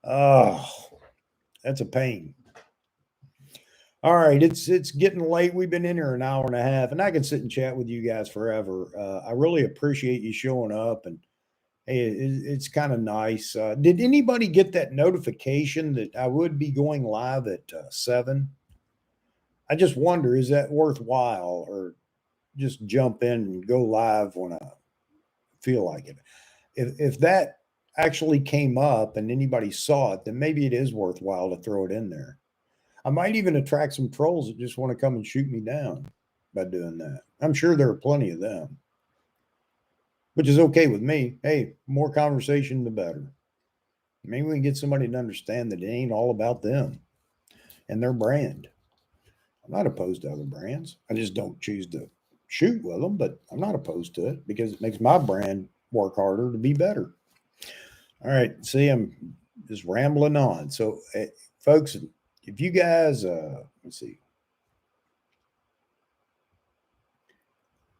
Oh, that's a pain. All right, it's getting late. We've been in here an hour and a half, and I can sit and chat with you guys forever. I really appreciate you showing up, and hey, it's kind of nice. Did anybody get that notification that I would be going live at 7? I just wonder, is that worthwhile, or just jump in and go live when I feel like it? If that actually came up and anybody saw it, then maybe it is worthwhile to throw it in there. I might even attract some trolls that just want to come and shoot me down by doing that. I'm sure there are plenty of them, which is okay with me. Hey, more conversation, the better. Maybe we can get somebody to understand that it ain't all about them and their brand. I'm not opposed to other brands. I just don't choose to shoot with them, but I'm not opposed to it because it makes my brand work harder to be better. All right. See, I'm just rambling on. So, folks, if you guys, let's see,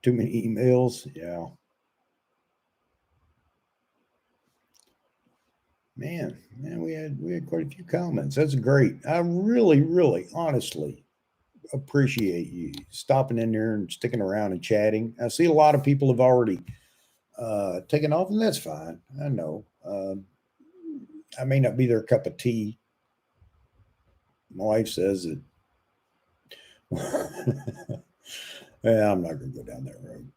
too many emails. Yeah. Man, we had quite a few comments. That's great. I really, really, honestly appreciate you stopping in there and sticking around and chatting. I see a lot of people have already taken off, and that's fine. I know. I may not be their cup of tea. My wife says that. Yeah, I'm not going to go down that road.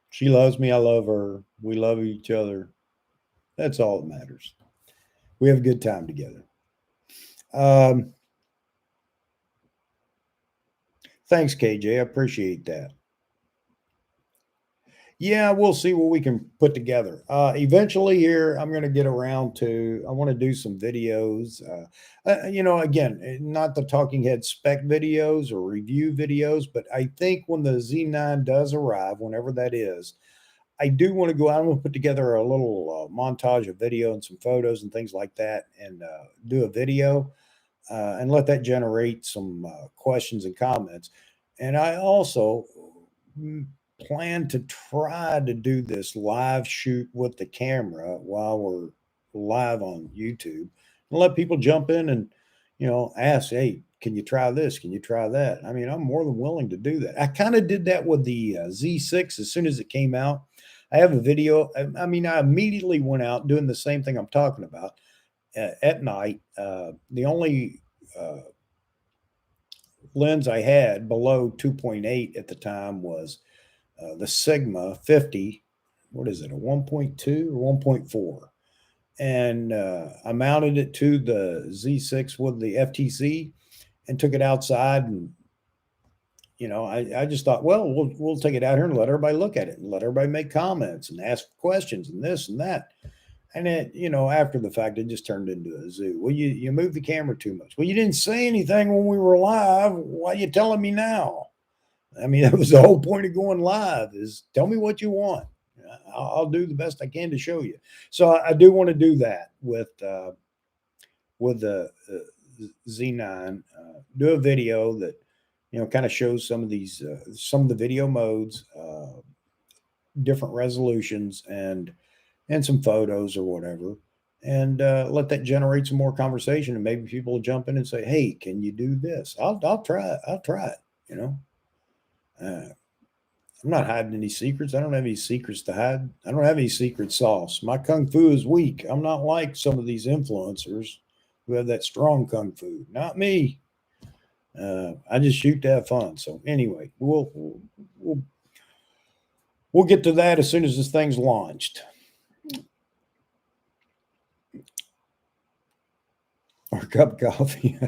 She loves me. I love her. We love each other. That's all that matters. We have a good time together. Thanks, KJ. I appreciate that. Yeah, we'll see what we can put together. Eventually, here I'm going to get around to. I want to do some videos. Again, not the talking head spec videos or review videos, but I think when the Z9 does arrive, whenever that is, I do want to go out. I'm going to put together a little montage of video and some photos and things like that, and do a video and let that generate some questions and comments. And I also plan to try to do this live shoot with the camera while we're live on YouTube and let people jump in and, ask, hey, can you try this? Can you try that? I mean, I'm more than willing to do that. I kind of did that with the Z6 as soon as it came out. I have a video. I mean, I immediately went out doing the same thing I'm talking about at night. The only lens I had below 2.8 at the time was the Sigma 50. What is it, a 1.2 or 1.4? And I mounted it to the Z6 with the FTC and took it outside. And, I just thought, well, we'll take it out here and let everybody look at it and let everybody make comments and ask questions and this and that. And it, after the fact, it just turned into a zoo. Well, you moved the camera too much. Well, you didn't say anything when we were live. Why are you telling me now? I mean, that was the whole point of going live, is tell me what you want. I'll do the best I can to show you. So I do want to do that with the Z9. Do a video that kind of shows some of the video modes. different resolutions and some photos or whatever, and let that generate some more conversation, and maybe people will jump in and say, "Hey, can you do this?" I'll try it. I'll try it. You know, I'm not hiding any secrets. I don't have any secrets to hide. I don't have any secret sauce. My kung fu is weak. I'm not like some of these influencers who have that strong kung fu. Not me. I just shoot to have fun. So anyway, we'll get to that as soon as this thing's launched. Our cup of coffee.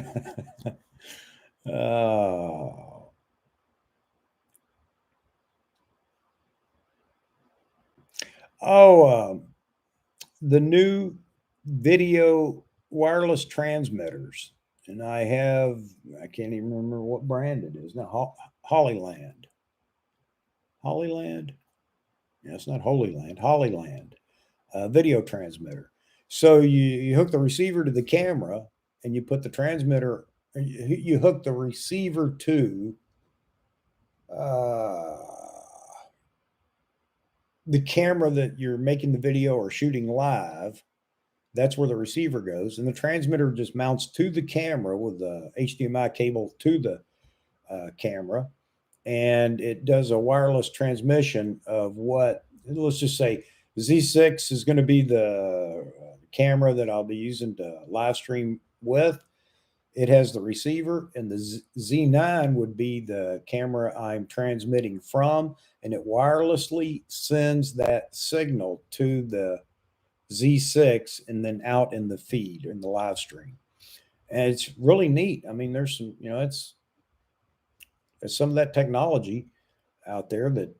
uh, the new video wireless transmitters. And I can't even remember what brand it is now. Hollyland. Hollyland? Yeah, it's not Holy Land. Hollyland. Video transmitter. So you hook the receiver to the camera and you put the transmitter, you hook the receiver to the camera that you're making the video or shooting live. That's where the receiver goes. And the transmitter just mounts to the camera with the HDMI cable to the camera. And it does a wireless transmission of what, let's just say, Z6 is going to be the camera that I'll be using to live stream with. It has the receiver, and the Z9 would be the camera I'm transmitting from, and it wirelessly sends that signal to the Z6 and then out in the feed in the live stream. And it's really neat. I mean, there's some, there's some of that technology out there that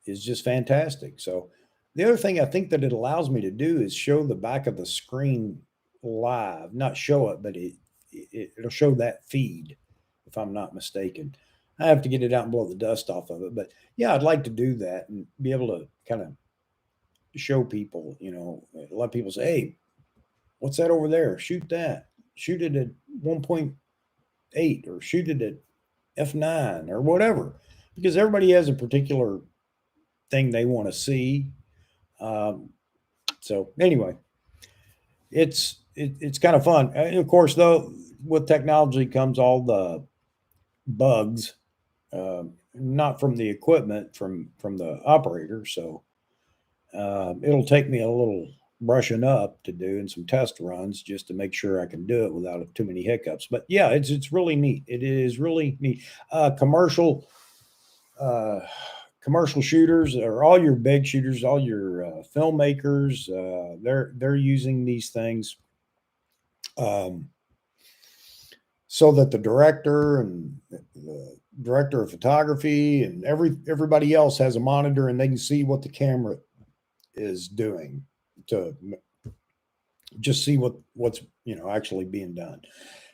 is just fantastic. So the other thing I think that it allows me to do is show the back of the screen live, not show it, but it'll show that feed, if I'm not mistaken. I have to get it out and blow the dust off of it. But yeah, I'd like to do that and be able to kind of show people, a lot of people say, "Hey, what's that over there? Shoot that. Shoot it at 1.8 or shoot it at F9 or whatever," because everybody has a particular thing they want to see. So anyway, it's kind of fun. And of course, though, with technology comes all the bugs, not from the equipment, from the operator. So it'll take me a little brushing up to do and some test runs just to make sure I can do it without too many hiccups. But yeah, it's really neat. It is really neat. Commercial shooters, or all your big shooters, all your filmmakers, they're using these things so that the director and the director of photography and everybody else has a monitor and they can see what the camera is doing, to just see what's actually being done.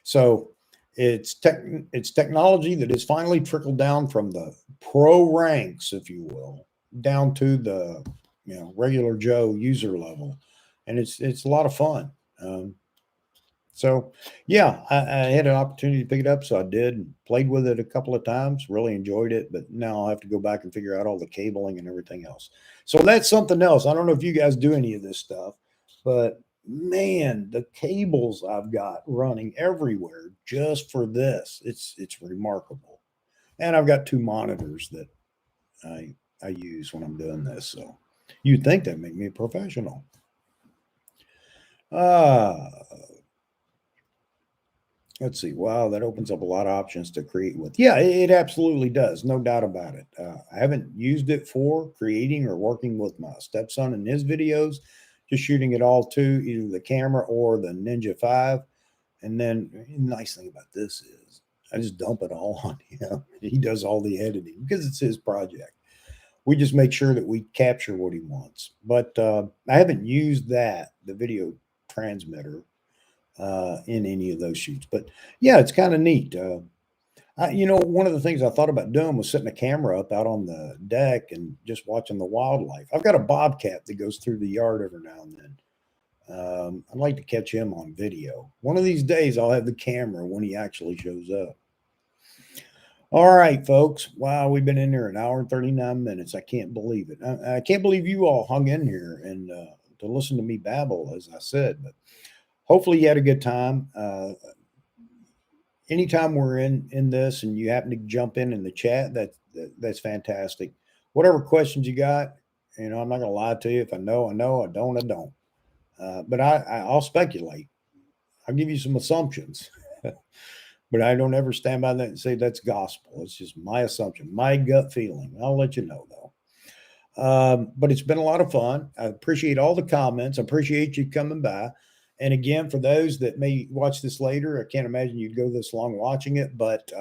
So it's technology that has finally trickled down from the pro ranks, if you will, down to the regular Joe user level, and it's a lot of fun. So yeah, I had an opportunity to pick it up, so I did, and played with it a couple of times, really enjoyed it, but now I'll have to go back and figure out all the cabling and everything else. So that's something else. I don't know if you guys do any of this stuff, but man, the cables I've got running everywhere just for this, it's remarkable. And I've got two monitors that I use when I'm doing this. So you'd think that make me a professional. Let's see. Wow, that opens up a lot of options to create with. Yeah, it absolutely does. No doubt about it. I haven't used it for creating or working with my stepson in his videos, just shooting it all to either the camera or the Ninja 5. And then the nice thing about this is I just dump it all on him. He does all the editing because it's his project. We just make sure that we capture what he wants. But I haven't used the video transmitter, in any of those shoots. But yeah, it's kind of neat. One of the things I thought about doing was setting a camera up out on the deck and just watching the wildlife. I've got a bobcat that goes through the yard every now and then. I'd like to catch him on video. One of these days, I'll have the camera when he actually shows up. All right, folks. Wow, we've been in there an hour and 39 minutes. I can't believe it. I can't believe you all hung in here and to listen to me babble, as I said. But hopefully, you had a good time. Anytime we're in this and you happen to jump in the chat, that's fantastic. Whatever questions you got, I'm not going to lie to you. If I know, I know. I don't, I don't. But I'll speculate. I'll give you some assumptions. But I don't ever stand by that and say that's gospel. It's just my assumption, my gut feeling. I'll let you know though. But it's been a lot of fun. I appreciate all the comments. I appreciate you coming by. And again, for those that may watch this later, I can't imagine you'd go this long watching it, but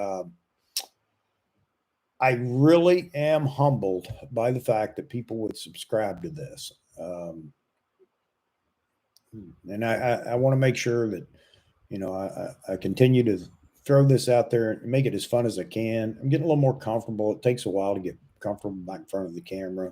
I really am humbled by the fact that people would subscribe to this. And I want to make sure that, I continue to throw this out there and make it as fun as I can. I'm getting a little more comfortable. It takes a while to get comfortable back in front of the camera.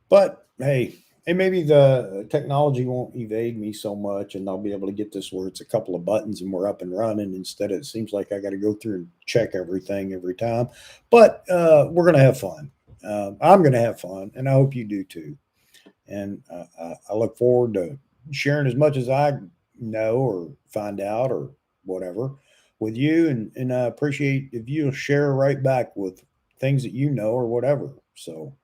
But hey, maybe the technology won't evade me so much, and I'll be able to get this where it's a couple of buttons and we're up and running instead of it seems like I got to go through and check everything every time. But we're going to have fun. I'm going to have fun, and I hope you do too. And I look forward to sharing as much as I know or find out or whatever with you. And I appreciate if you'll share right back with things that you know or whatever. So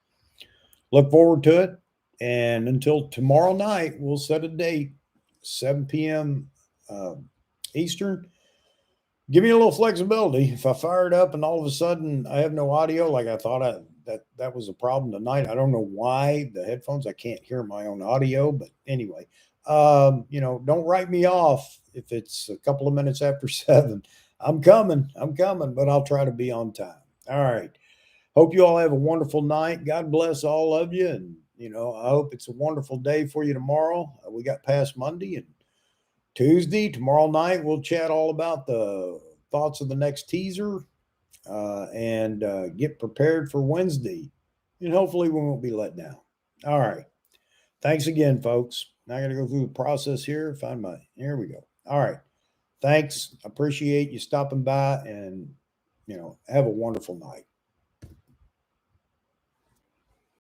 look forward to it. And until tomorrow night, we'll set a date, 7 p.m. Eastern. Give me a little flexibility. If I fire it up and all of a sudden I have no audio, like I thought that was a problem tonight. I don't know why the headphones, I can't hear my own audio, but anyway, don't write me off if it's a couple of minutes after 7. I'm coming, but I'll try to be on time. All right. Hope you all have a wonderful night. God bless all of you. And, I hope it's a wonderful day for you tomorrow. We got past Monday and Tuesday. Tomorrow night, we'll chat all about the thoughts of the next teaser and get prepared for Wednesday. And hopefully, we won't be let down. All right. Thanks again, folks. Now I got to go through the process here. Here we go. All right. Thanks. Appreciate you stopping by and, have a wonderful night.